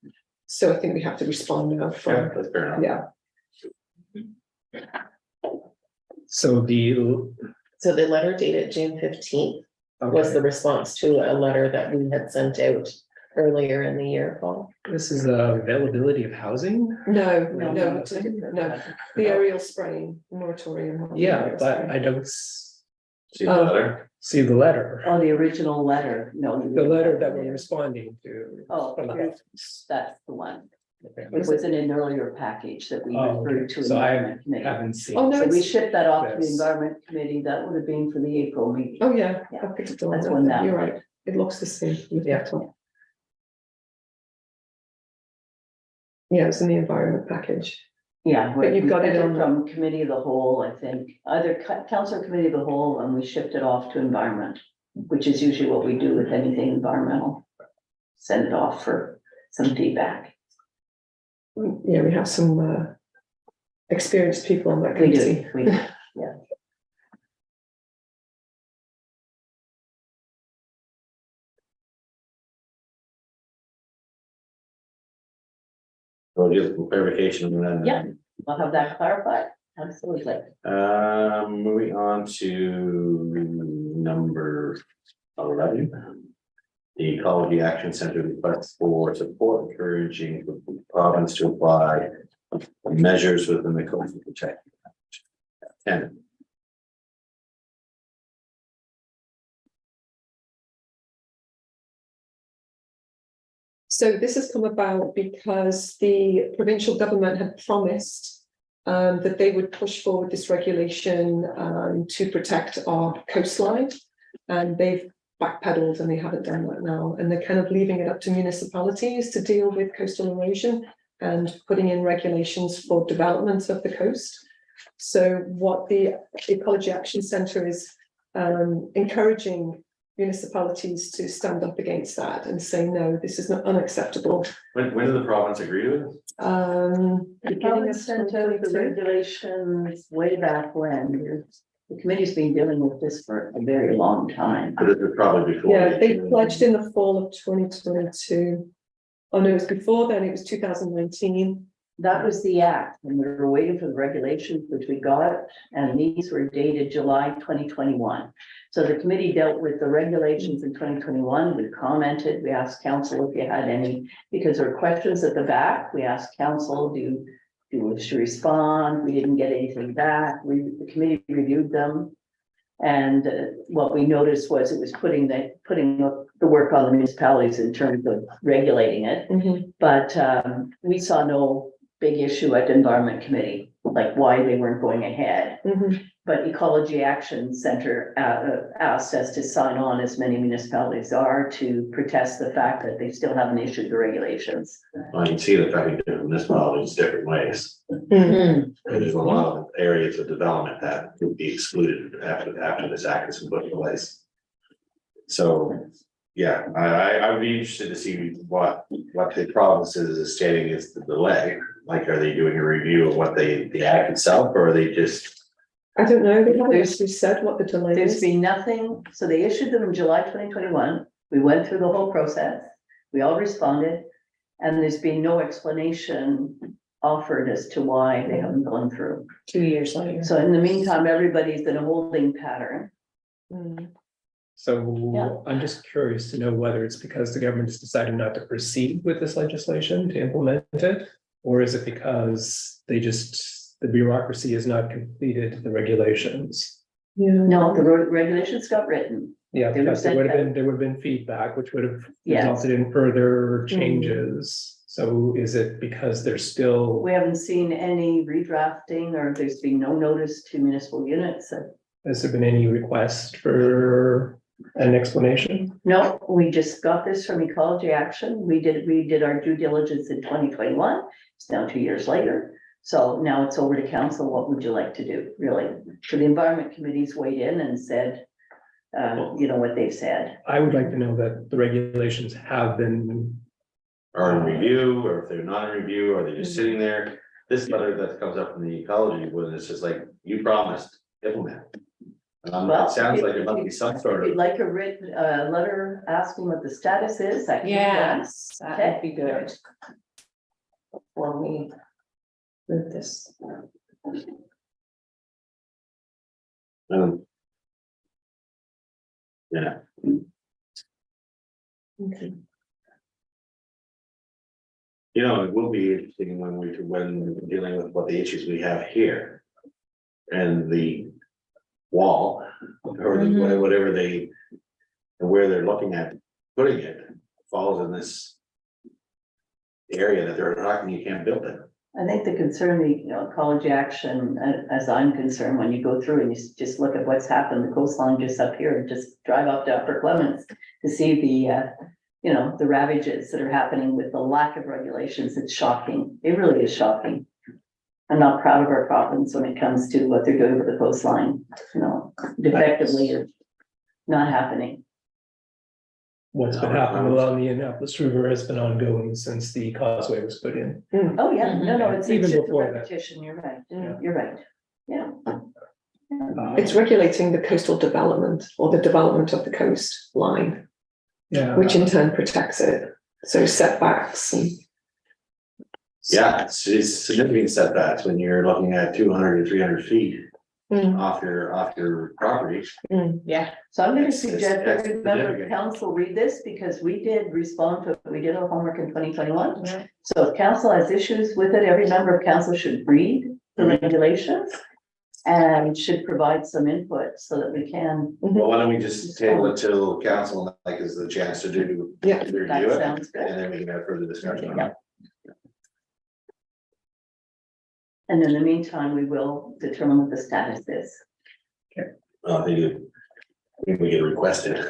So I think we have to respond now Yeah, from, that's fair enough. yeah, So So the letter dated June 15th was the response to a letter that we had sent out earlier in the year, Paul. this is availability of housing? no, No, no, it's a different no, letter. the aerial spraying moratorium. on the Yeah, aerial but spraying. I don't See the letter? see the letter. Oh, the original letter, no. The letter that we're responding to. Oh, from the here's- that's the one. Okay. It was in an earlier package that we Oh, referred to. in so the I Environment Committee. haven't seen. Oh, no, So we it's- shipped that off to the Yes. Environment Committee. That would have been for the April meeting. Oh, yeah. Yeah. I picked it up. That's one now. You're right, it looks the same. with Yeah. that one. Yeah, it's in the environment package. Yeah. But you've we got it sent on the- from Committee of the Whole, I think, either Council or Committee of the Whole, and we shipped it off to Environment, which is usually what we do with anything environmental. Send it off for some feedback. Yeah, we have some experienced people on that We committee. do, we do, yeah. Or just clarification and then. Yeah. I'll have that clarified. Absolutely. Moving on to number 11. The Ecology Action Center requests for support encouraging the province to apply measures within the coastal protection. Act. 10. So this has come about because the provincial government had promised that they would push forward this regulation to protect our coastline. And they've backpedaled and they haven't done that now. And they're kind of leaving it up to municipalities to deal with coastal erosion and putting in regulations for development of the coast. So what the Ecology Action Centre is encouraging municipalities to stand up against that and say, no, this is not unacceptable. When did the province agree to it? The Beginning of province sent out the 2022. regulations way back when. The committee's been dealing with this for a very long time. But it was probably before. Yeah, they pledged in the fall of 2022. Oh, no, it was before then, it was 2019. That was the act, and we were waiting for the regulations, which we got, and these were dated July 2021. So the committee dealt with the regulations in 2021. We commented, we asked council if you had any, because there were questions at the back. We asked council, do you wish to respond? We didn't get anything back. The committee reviewed them. And what we noticed was it was putting the work on the municipalities in terms of regulating it. But we saw no big issue at the Environment Committee, like why they weren't going ahead. But Ecology Action Center asked us to sign on, as many municipalities are, to protest the fact that they still haven't issued the regulations. Well, you can see the fact that municipalities different ways. Mm-hmm. And there's a lot of areas of development that would be excluded after this act is put in place. So, yeah, I would be interested to see what the province is stating is the delay. Like, are they doing a review of what the act itself, or are they just? I don't know, they haven't actually said what the delay There's is. been nothing, so they issued them in July 2021. We went through the whole process. We all responded. And there's been no explanation offered as to why they haven't gone through. 2 years later. So in the meantime, everybody's in a holding pattern. Mm. So Yeah. I'm just curious to know whether it's because the government has decided not to proceed with this legislation to implement it? Or is it because the bureaucracy has not completed the regulations? Yeah. No, the regulations got written. Yeah, They were because sent there would have been feedback, which would have Yes. resulted in further changes. So is it because there's still, We haven't seen any redrafting or there's been no notice to municipal units. has there been any request for an explanation? No, we just got this from Ecology Action. We did our due diligence in 2021. It's now 2 years later. So now it's over to council. What would you like to do, really? So the Environment Committee's weighed in and said, what they've said. I would like to know that the regulations have been, Or in review, or if they're not in review, or they're just sitting there. This letter that comes up from the ecology, when it's just like, you promised, implement. Well, It sounds like it must be some sort If you'd of, like a written, letter asking what the status is, I can do that. Yes, that would be good. Before we move this. yeah, Okay. it will be interesting when we're dealing with what the issues we have here. And the wall, or Mhm. whatever and where they're looking at putting it, falls in this area that they're talking, you can't build it. I think the concern, Ecology Action, as I'm concerned, when you go through and you just look at what's happened, the coastline just up here, just drive up to Upper Clements to see the ravages that are happening with the lack of regulations. It's shocking. It really is shocking. I'm not proud of our province when it comes to what they're doing with the coastline, defectively is not happening. what's been happening along the Annapolis River has been ongoing since the causeway was put in. Oh, yeah, no, it's Even just a before that. repetition. You're right. Yeah. You're right. Yeah. It's regulating the coastal development or the development of the coastline, Yeah. which in turn protects it. So setbacks and. Yeah, it's significant setbacks when you're looking at 200 to 300 feet Mm, off your property. Yeah, So I'm gonna It's- suggest it's every member of significant. council read this because we did respond to it. We did our homework in 2021. Yeah. So if council has issues with it, every member of council should read the regulations and should provide some input so that we can. Well, why don't we just table it till council, like, is the chance to do, Yeah. to review That it, sounds good. and then we can have further discussion on Yeah. it. And in the meantime, we will determine what the status is. I think we can request it.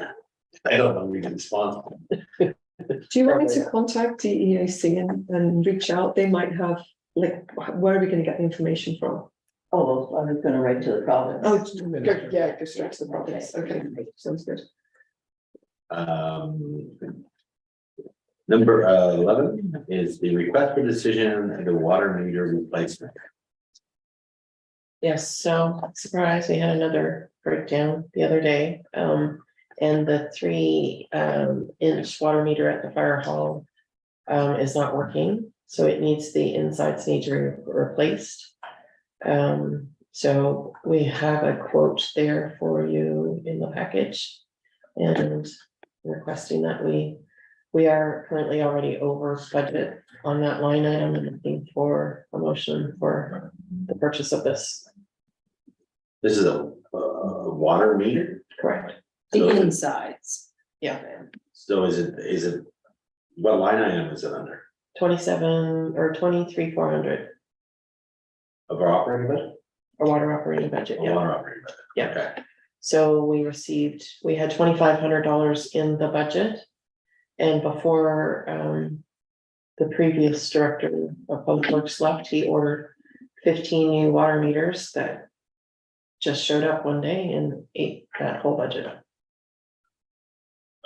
I don't know, we can respond. Do you want me to contact DEAC and reach out? They might have, like, where are we gonna get the information from? Oh, well, I was gonna write to the province. Oh, go straight to the province. Okay, sounds good. Number 11 is the request for decision and the water meter replacement. yes, so surprise, we had another breakdown the other day. And the 3 inch water meter at the fire hall is not working, so it needs the insides need to be replaced. So we have a quote there for you in the package. And requesting that we are currently already over budget on that line item and looking for a motion for the purchase of this. This is a water meter, Correct. The So- insides. Yeah, so is it, what line item is it under? 27 or 23,400, Of our operating budget? or water operating budget, yeah. Water operating budget. Yeah. Okay. So we had $2,500 in the budget. And before the previous director of public works left, he ordered 15 new water meters that just showed up one day and ate that whole budget up.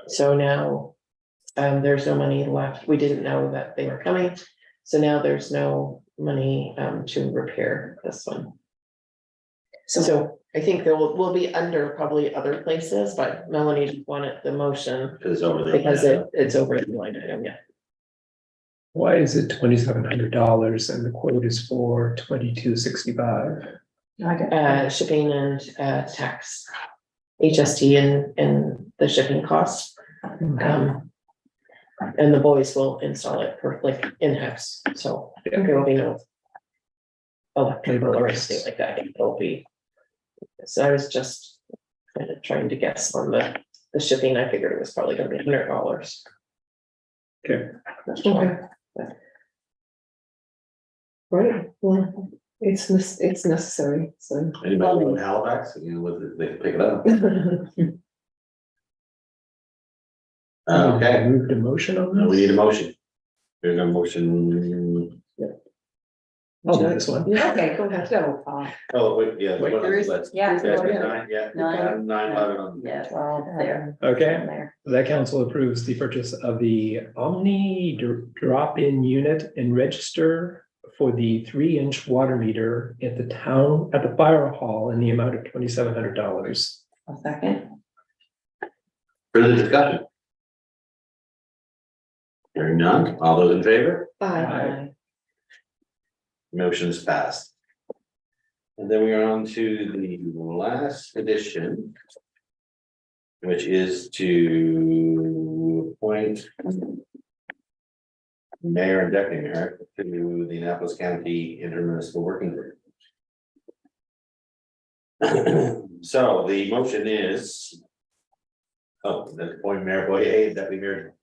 So now there's no money left. We didn't know that they were coming. So now there's no money to repair this one. So I think there will be under probably other places, but Melanie just wanted the motion Because it's over there. because it's over the line item, yeah. Why is it $2,700 and the quote is for $22.65? Shipping and tax, HST and the shipping costs. And the boys will install it for like in-house, so there will be no electrical or anything like that. It'll be. So I was just kind of trying to guess on the shipping. I figured it was probably gonna be $100. Okay. Okay. Right, well, it's necessary, so. Anybody in Halifax, you know, with, they can pick it up. Okay, Moved a motion on now this? we need a motion. There's a motion. I'll do this one. Yeah, Okay, go ahead. go, Paul. Oh, wait, yeah. the Wait, one there on is- the list. Yeah. Yeah, it's nine, yeah. Nine. 9/11 on. Yes, Well, there. Okay. there. That council approves the purchase of the Omni drop-in unit and register for the 3-inch water meter at the town, at the fire hall in the amount of $2,700. A second. Further discussion? Hearing none, all those in favor? Bye. Motion is passed. And then we are on to the last edition. Which is to appoint. Mayor and deputy mayor to the Annapolis County Intermunicipal Working Group. So the motion is. Oh, that's appoint Mayor Boyer and Deputy Mayor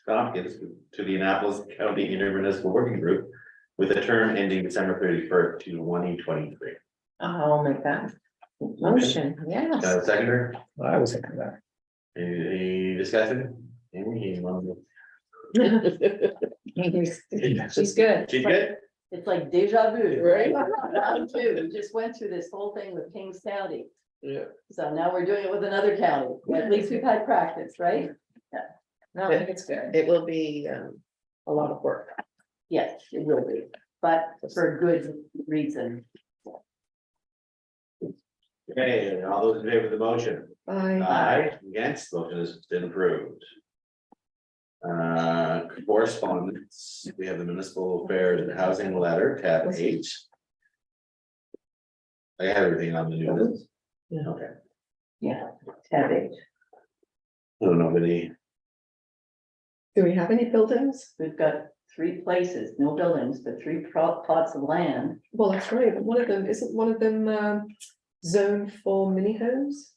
Tompkins to the Annapolis County Intermunicipal Working Group with a term ending December 31st, 2023. I'll make that motion, yes. Seconder, I was thinking that. any discussion? Amy, you want to- She's good. She's good? It's like deja vu. Right. Round two, we just went through this whole thing with Kings County. Yeah. So now we're doing it with another county. At least we've had practice, right? No, I think it's good. It will be a lot of work. Yes, it will be, but for good reason. Okay, all those in favor of the motion? Bye. Aye, against, motion has been approved. Correspondence, we have the municipal affairs and housing letter, tab H. I have everything on the new business. Yeah. Okay, Yeah, tab H. I don't know, any, Do we have any buildings? We've got 3 places, no buildings, but 3 plots of land. Well, that's right, but isn't one of them zoned for mini homes?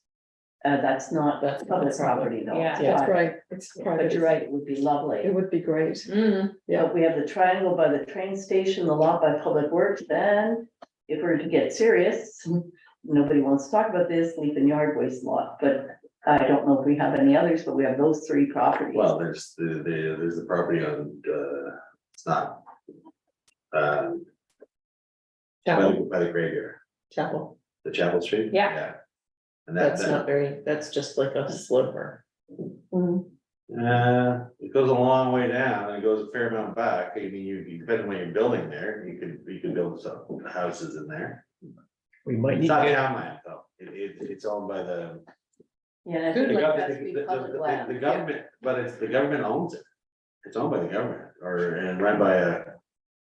That's not, that's public property though. Yeah. That's right, it's But private. you're right, it would be lovely. It would be great. Mm, Yeah. But we have the triangle by the train station, the lot by Public Works, then if we're to get serious, nobody wants to talk about this, Leaf Yard waste lot, but I don't know if we have any others, but we have those 3 properties. well, there's there's the property on, it's not. By Chapel, by the graveyard, chapel. the Chapel Street? Yeah. And that, That's not very, that's just like a sliver. Mm. it goes a long way down and it goes a fair amount back. I mean, you depending on what you're building there, you could build some houses in there. We might It's need not to, town land though. It's owned by the. Yeah, and I The think gov- that has to be the- public the- land. the government, but it's the government owns it. It's owned by the government or and run by a,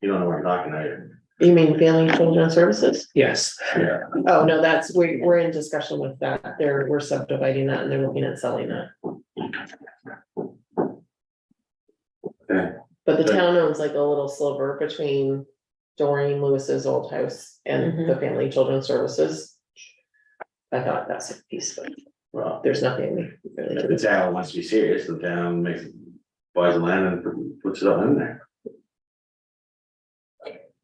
you don't know what I'm talking about. You mean Family and Children Services? yes. Yeah. Oh, no, we're in discussion with that. We're subdividing that and they're looking at selling that. Okay. But the town owns like a little sliver between Doreen Lewis's old house and the Family and Children Services. I thought that's a piece, but Well, there's nothing we really if do. the town wants to be serious, the town buys the land and puts it up in there.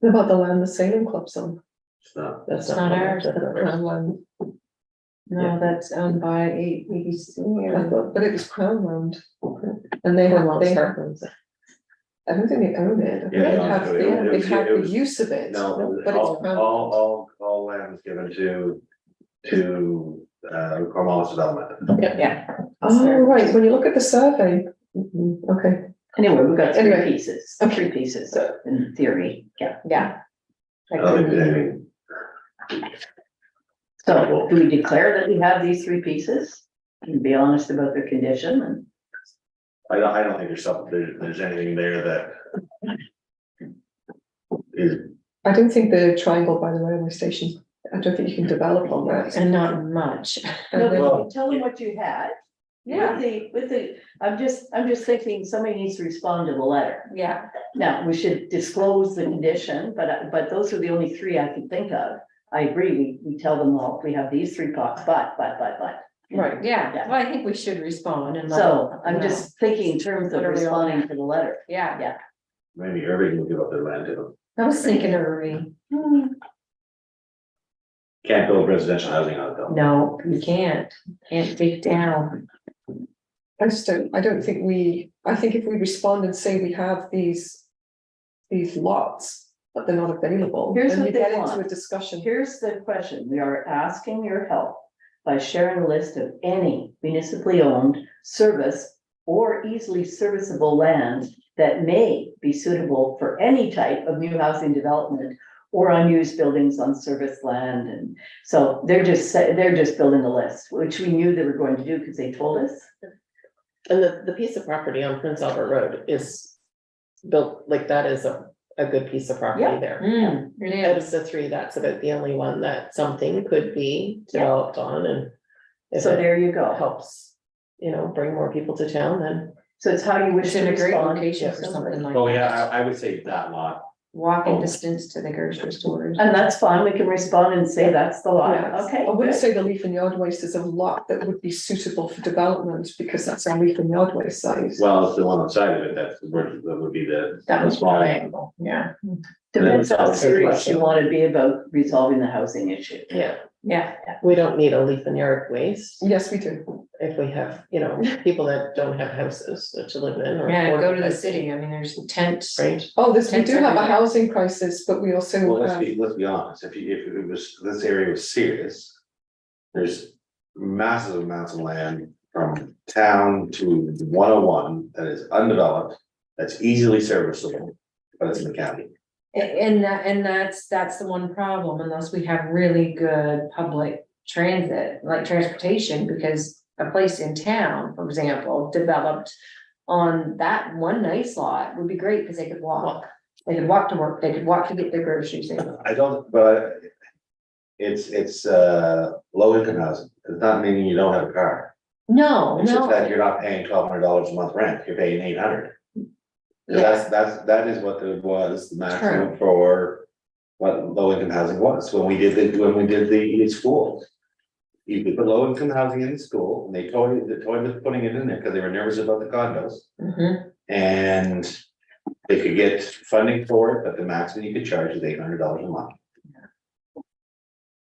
What about the land the Salem Club's on? So, That's It's not ours. That's not ours. Crown land. no, that's owned by ABC. I thought, but it was Crown land. And they have, Belongs to Heartland's. I don't think they own it. I think Yeah, They no, have, it they was- have, it they was- have it the was- use of it. no, But it's Crown. all land is given to Cornwallis Development. Yeah. Oh, right, when you look at the survey, okay, Anyway, we've got 3 Anyway. pieces, 3 pieces in theory, yeah. Yeah. I don't think So do we declare that we have these 3 pieces? And be honest about their condition and. I don't think there's anything there that. Is, I don't think the triangle by the railway station, I don't think you can develop on that. And not much. No, but Well- you can tell them what you had. Yeah. With the, I'm just thinking somebody needs to respond to the letter. Yeah, Now, we should disclose the condition, but those are the only 3 I can think of. I agree, we tell them all, we have these 3 plots, but. Right, yeah, Yeah. well, I think we should respond and. let So them I'm know. just thinking in terms of What are we all responding to the letter. Yeah, maybe Irving will give up their land to them. I was thinking of me. Can't build residential housing on it though. No, you can't dig down. I don't think I think if we respond and say we have these lots, but they're not available, Here's then what we they get into want. a discussion. Here's the question, we are asking your help by sharing a list of any municipally owned service or easily serviceable land that may be suitable for any type of new housing development or unused buildings on service land. And so they're just building a list, which we knew they were going to do because they told us. And the piece of property on Prince Albert Road is built, like, that is a good piece of property Yeah. there. It Out of is. the three, that's about the only one that something could be developed on, and if So it there you go. helps, bring more people to town, then. So it's how you wish It's to in a great respond. location for something like Well, that. yeah, I would say that lot. Walking distance to the grocery stores. And that's fine, we can respond and say that's the lot, Yeah, okay? I wouldn't good. say the leaf and yard waste is a lot that would be suitable for development, because that's our leaf and yard waste size. Well, it's the one outside of it, that would be the. That was small triangle, yeah. Depends how That's a serious question. you want to be about resolving the housing issue. Yeah, Yeah, we don't need a leaf and yard waste Yes, we do. if we have, people that don't have houses to live in or. yeah, go to the affordable city, I mean, there's tents. Right, Oh, we Tents do have a everywhere. housing crisis, but we also Well, have, let's be honest, if it was, this area was serious. There's massive amounts of land from town to 101 that is undeveloped, that's easily serviceable, but it's in the county. And that's the one problem, unless we have really good public transit, like transportation, because a place in town, for example, developed on that one nice lot would be great, because they could walk. They could walk to work, they could walk to get their groceries. I don't, but it's low income housing, it's not meaning you don't have a car. No, It's just that no, you're not paying $1,200 a month rent, you're paying 800. Yeah. That is what it was, the maximum for what low income housing was, when we did the school. You could put low income housing in the school, and they toyed with putting it in there, because they were nervous about the condos. Mhm. And they could get funding for it, but the maximum you could charge is $800 a month.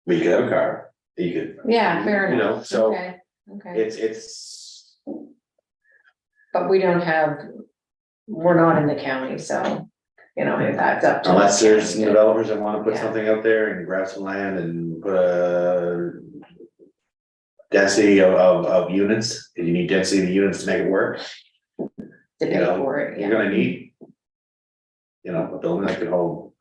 But you could have a car, you could. Yeah, fair You know, enough, so okay, okay, it's, but we don't have, we're not in the county, so, that's up to. unless the there's some county. developers that wanna put Yeah. something out there and grab some land and put a density of units, and you need density of units to make it work, To pay for it, you're yeah. gonna need. A building that could hold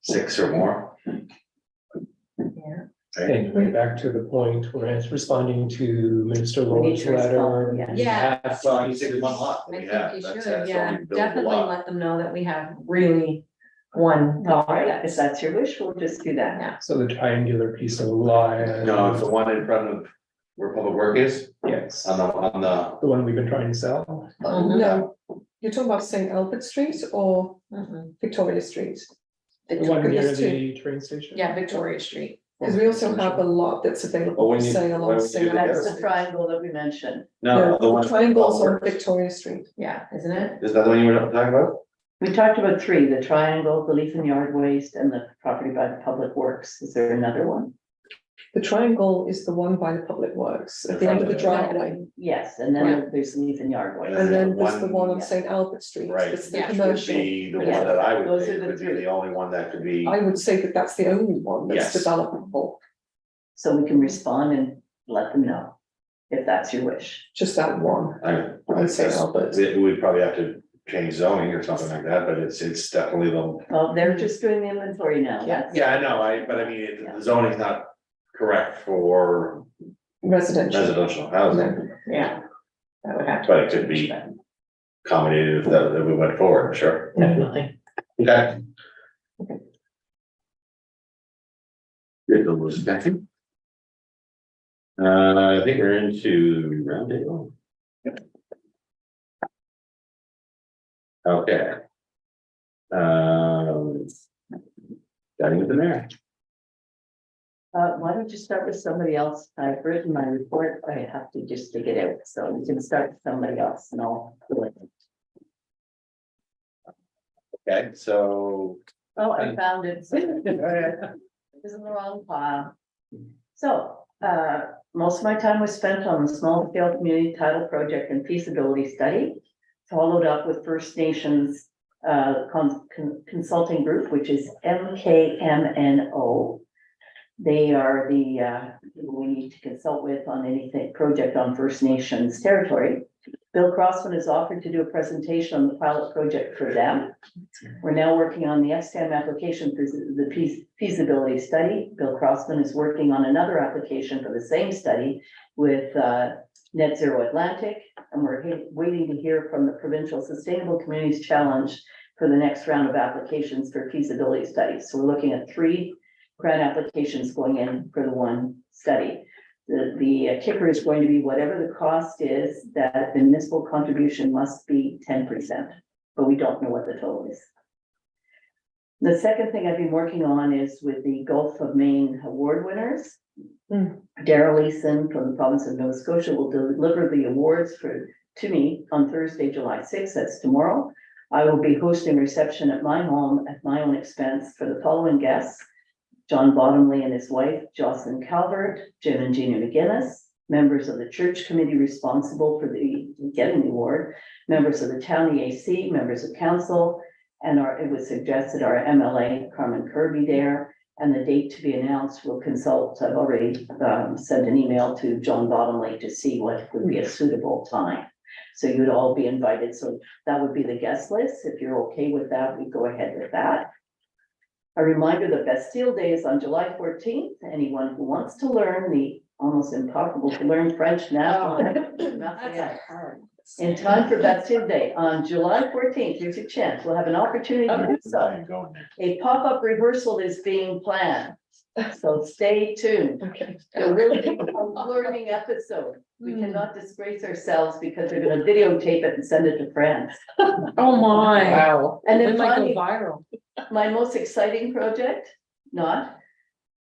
6 or more. Yeah. Right? And going back to the point where it's responding to Minister We need Lord's to respond, letter. yeah. we Yeah. have Well, you said one lot. I we think have, you that's- should, that's yeah, all we build a definitely lot. let them know that we have really one. All right, if that's your wish, we'll just do that. Yeah. So the triangular piece of land. No, it's the one in front of where Public Work is, Yes, on the, the one we've been trying to sell. Mhm. no, you're talking about St. Albert Street or Mhm. Victoria Street? The one near There's two. the train station. Yeah, Victoria Street. Because we also have a lot that's Well, available when for you- sale when on you St. do that- Albert That's the Street. triangle that we mentioned. no, the one. Triangles on Victoria Street. Yeah, isn't it? Is that the one you were talking about? We talked about three, the triangle, the leaf and yard waste, and the property by the public works. Is there another one? The triangle is the one by the Public Works, at the end of the driveway. Yes, and then there's leaf and yard waste. And then there's the One- one on St. Albert Street, Right, that's the Yeah. which would commercial. be the one Yeah, that I would those are think the would be three. the only one that could be. I would say that that's the only one that's Yes. developable, So we can respond and let them know, if that's your wish. just that one. On St. Albert. We'd probably have to change zoning or something like that, but it's definitely the. Well, they're just doing the inventory now. That's- Yeah, I know, but I mean, the zoning's not correct for Residential. residential housing, Yeah. That would have to. but it could be accommodated if that we went forward, sure. definitely. Okay. Good, those second. I think we're into round table. Okay. Starting with the mayor. Why don't you start with somebody else? I've written my report, I have to just dig it out, so you can start with somebody else and I'll. do it. Okay, so Oh, I found it. It's in the wrong pile. So, most of my time was spent on the small scale community title project and feasibility study. Followed up with First Nations consulting group, which is MKMNO. They are the people we need to consult with on anything project on First Nations territory. Bill Crossman has offered to do a presentation on the pilot project for them. We're now working on the XTAM application for the feasibility study. Bill Crossman is working on another application for the same study with Net Zero Atlantic, and we're waiting to hear from the Provincial Sustainable Communities Challenge for the next round of applications for feasibility studies. So we're looking at 3 grant applications going in for the one study. The kicker is going to be whatever the cost is, that the municipal contribution must be 10%, but we don't know what the total is. The second thing I've been working on is with the Gulf of Maine award winners. Daryl Leeson from the province of Nova Scotia will deliver the awards to me on Thursday, July 6th, that's tomorrow. I will be hosting a reception at my home at my own expense for the following guests: John Bottomley and his wife, Jocelyn Calvert, Jim and Gina McGinnis, members of the church committee responsible for getting the award, members of the town EAC, members of council, and it was suggested our MLA, Carmen Kirby there, and the date to be announced will consult. I've already sent an email to John Bottomley to see what would be a suitable time. So you'd all be invited. So that would be the guest list. If you're okay with that, we go ahead with that. A reminder that Bastille Day is on July 14th. Anyone who wants to learn the almost impossible to learn French national anthem in time for Bastille Day on July 14th, here's your chance. We'll have an opportunity to do so. A pop-up rehearsal is being planned, so stay tuned. Okay. It will be a learning episode. We cannot disgrace ourselves because they're gonna videotape it and send it to France. Oh, my. Wow. And It then might go finally, viral. my most exciting project,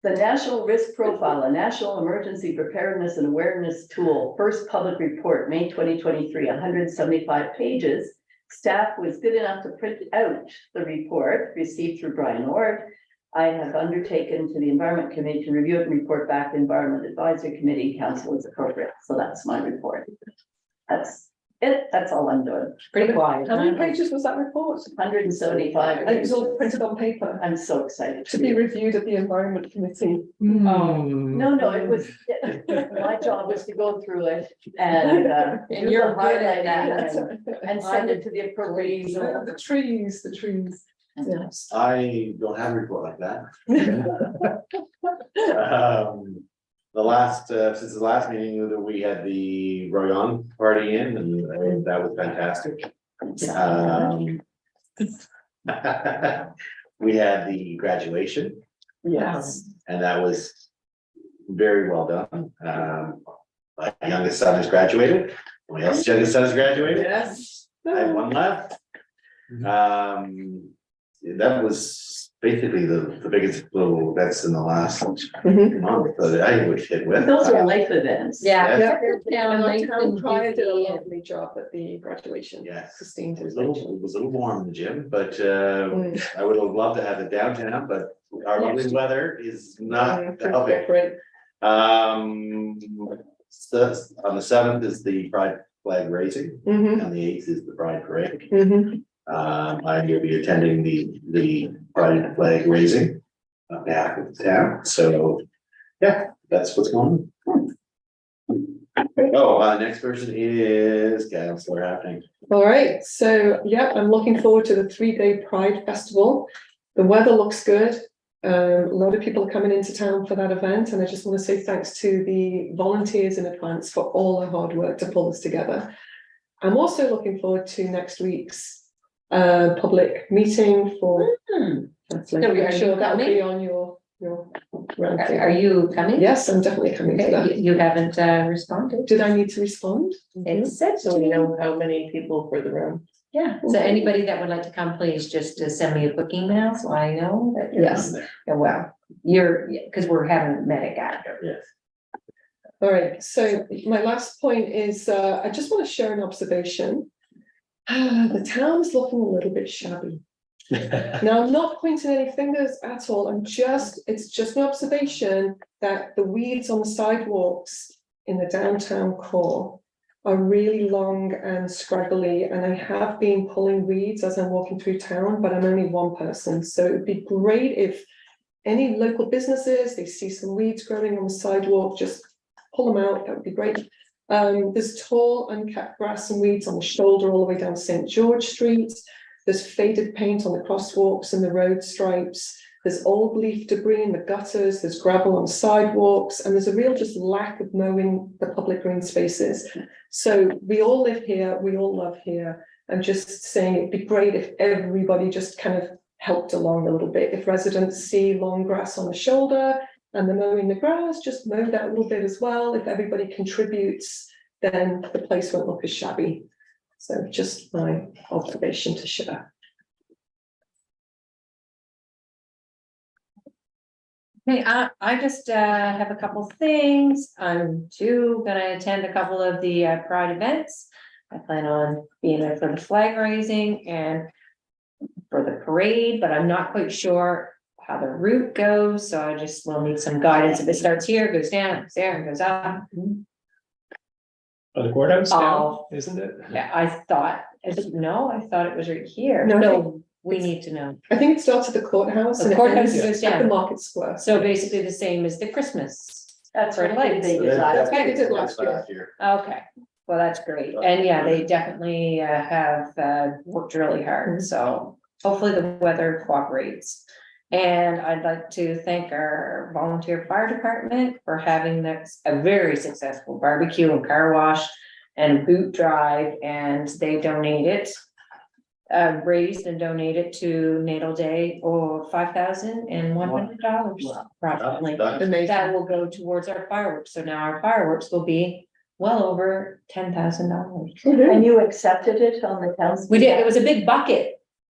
the National Risk Profile, a National Emergency Preparedness and Awareness Tool, first public report, May 2023, 175 pages. Staff was good enough to print out the report received through Brian Ord. I have undertaken to the Environment Committee to review it and report back to Environment Advisory Committee. Council is appropriate. So that's my report. That's it. That's all I'm doing. Pretty quiet. How many pages was that report? 175. And it was all printed on paper I'm so excited. to be reviewed at the Environment Committee. No, it was, my job was to go through it and And you're do the good at highlighting that. and send it to the appropriate. The trees. Yes. I don't have a report like that. Since the last meeting, we had the Royan party in, and that was fantastic. We had the graduation, Yes. and that was very well done. My youngest son has graduated, my youngest son has graduated, Yes. I have one left. That was basically the biggest little that's in the last month that I would hit with. Those are life events. Yeah. Yeah. Down And our Lakeland town crier did a Beauty and- lovely job at the graduation. Yes. Christine It did. was a little warm in the gym, but Mm. I would have loved to have it downtown, but our lovely weather is not helping. Great. On the 7th is the pride flag raising, Mhm, and the 8th is the pride parade. mhm. I will be attending the pride flag raising on behalf of the town, so, yeah, that's what's going on. Oh, next person is Councillor Happening. All right, so yeah, I'm looking forward to the 3-day Pride Festival. The weather looks good. A lot of people are coming into town for that event, and I just want to say thanks to the volunteers in advance for all their hard work to pull this together. I'm also looking forward to next week's public meeting for. I'm sure that'll be on your. Are you coming? Yes, I'm definitely coming to Okay, that. you haven't responded. Did I need to respond? It said So we know how many people for the room. Yeah, so anybody that would like to come, please just send me a quick email so I know that you're Yes. on there. Yeah, well, you're, because we're having met a guy. Yes. All right, so my last point is, I just want to share an observation. The town is looking a little bit shabby. Now, I'm not pointing any fingers at all, it's just an observation that the weeds on the sidewalks in the downtown core are really long and scraggly, and I have been pulling weeds as I'm walking through town, but I'm only one person, so it'd be great if any local businesses, they see some weeds growing on the sidewalk, just pull them out, that would be great. There's tall unkept grass and weeds on the shoulder all the way down St. George Street. There's faded paint on the crosswalks and the road stripes. There's old leaf debris in the gutters. There's gravel on sidewalks. And there's a real just lack of mowing the public green spaces. So we all live here. We all love here. I'm just saying it'd be great if everybody just kind of helped along a little bit. If residents see long grass on the shoulder and they're mowing the grass, just mow that a little bit as well. If everybody contributes, then the place won't look as shabby. So just my observation to share. Hey, I just have a couple things. I'm too gonna attend a couple of the Pride events. I plan on being there for the flag raising and for the parade, but I'm not quite sure how the route goes, so I just will need some guidance. If it starts here, goes down, goes there, and goes up. Oh, the courthouse Oh. now, isn't it? Yeah, I thought it was right here. No, I So we need to know. I think it starts at the courthouse The and it courthouse ends goes at the down. market square. So basically the same as the Christmas. That's Red what lights. they So decided. that's- Okay, they did that's last year. Okay, well, that's great. And yeah, they definitely have worked really hard, so hopefully the weather cooperates. And I'd like to thank our volunteer fire department for having a very successful barbecue and car wash and boot drive, and they donated, raised and donated to Natal Day or $5,100 approximately. Amazing. That will go towards our fireworks, so now our fireworks will be well over $10,000. And you accepted it on the council? We did, it was a big bucket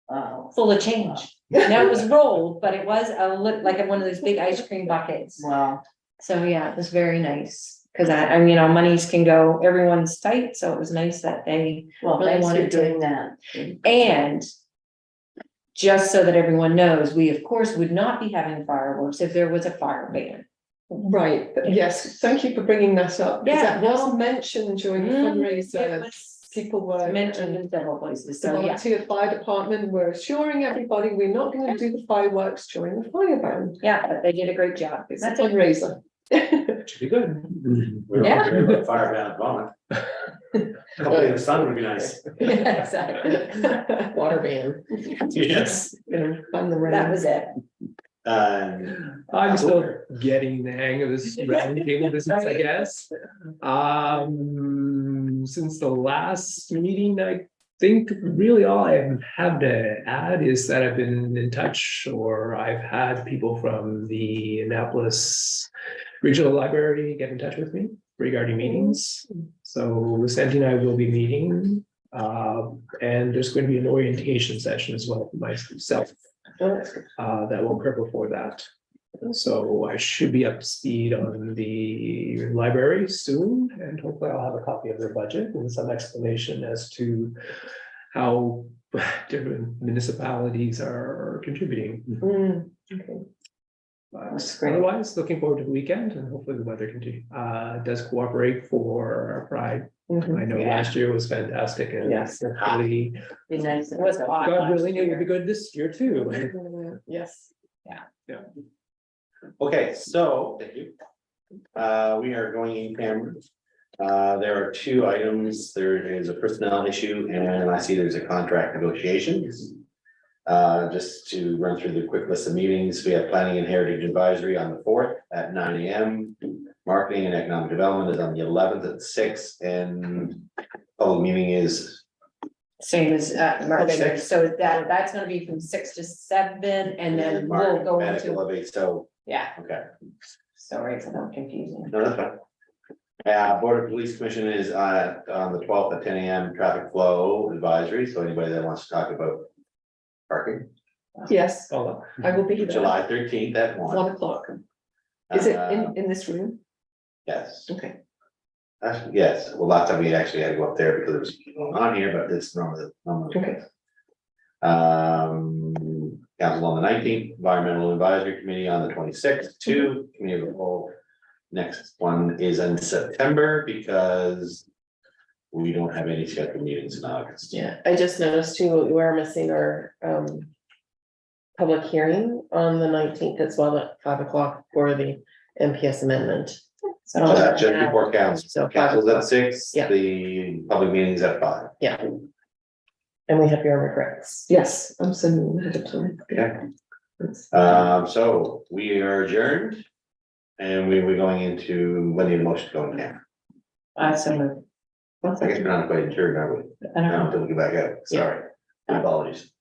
Wow. full of change. Now it was rolled, but it was like one of those big ice cream buckets. Wow. So yeah, it was very nice. Cause I mean, monies can go, everyone's tight, so it was nice that they, Well, Really thanks for wanted to- doing that. and just so that everyone knows, we of course would not be having fireworks if there was a fire ban. Right, but yes, thank you for bringing that up. Because Yeah, that was no. mentioned during the It fundraiser. was People were mentioned in several places, The so yeah. volunteer fire department were assuring everybody we're not going to do the fireworks during the fire ban. Yeah, but they did a great job. It's a fundraiser. Should be good. We don't Yeah. have to worry about fire ban at the moment. Hopefully the sun would be nice. Yeah, exactly. Water ban. Yes. Gonna ban the rain. That was it. I'm still getting the hang of this round table business, I guess. Since the last meeting, I think really all I have to add is that I've been in touch, or I've had people from the Annapolis Regional Library get in touch with me regarding meetings. So Sandy and I will be meeting, and there's going to be an orientation session as well for myself. That will occur before that. So I should be up to speed on the library soon, and hopefully I'll have a copy of their budget and some explanation as to how different municipalities are contributing. Mm, okay. But That's great. otherwise, looking forward to the weekend, and hopefully the weather does cooperate for our Pride. Mhm. I know Yeah. last year was fantastic, and Yes. hopefully Be nice. It was hot. God willing, it will be good this year too. Yes. Okay, so, thank you. We are going in camera. There are two items. There is a personnel issue, and I see there's a contract negotiations. Just to run through the quick list of meetings, we have planning and heritage advisory on the 4th at 9 AM. Marketing and economic development is on the 11th at 6, and public meeting is Same as March, so that's gonna be from 6 to 7, and then we'll go medical into, elevate, so, yeah, okay. sorry, it's a little confusing. No, that's fine. Board of Police Commission is on the 12th at 10 AM, traffic flow advisory, so anybody that wants to talk about parking. Yes, Hold I will be there. July 13th at 1. 1 o'clock. Is it Uh, in this room? Yes, Okay. actually, yes, well, last time we actually had to go up there because there was people on here, but it's normally. Okay. Council on the 19th, Environmental Advisory Committee on the 26th, Committee of the Whole. Next one is in September because we don't have any scheduled meetings in August. Yeah, I just noticed too, we are missing our public hearing on the 19th as well at 5 o'clock for the MPS amendment. So So that's just before council. So 5 Council's at o'clock, 6, Yeah. the public meeting's at 5. yeah. And we have your regrets. Yes, I'm sending them ahead of time. Okay. That's- So we are adjourned. And we're going into, when the motion going down. so moved. I guess we're not quite adjourned, are we? I don't know. No, until we get back out, sorry, apologies.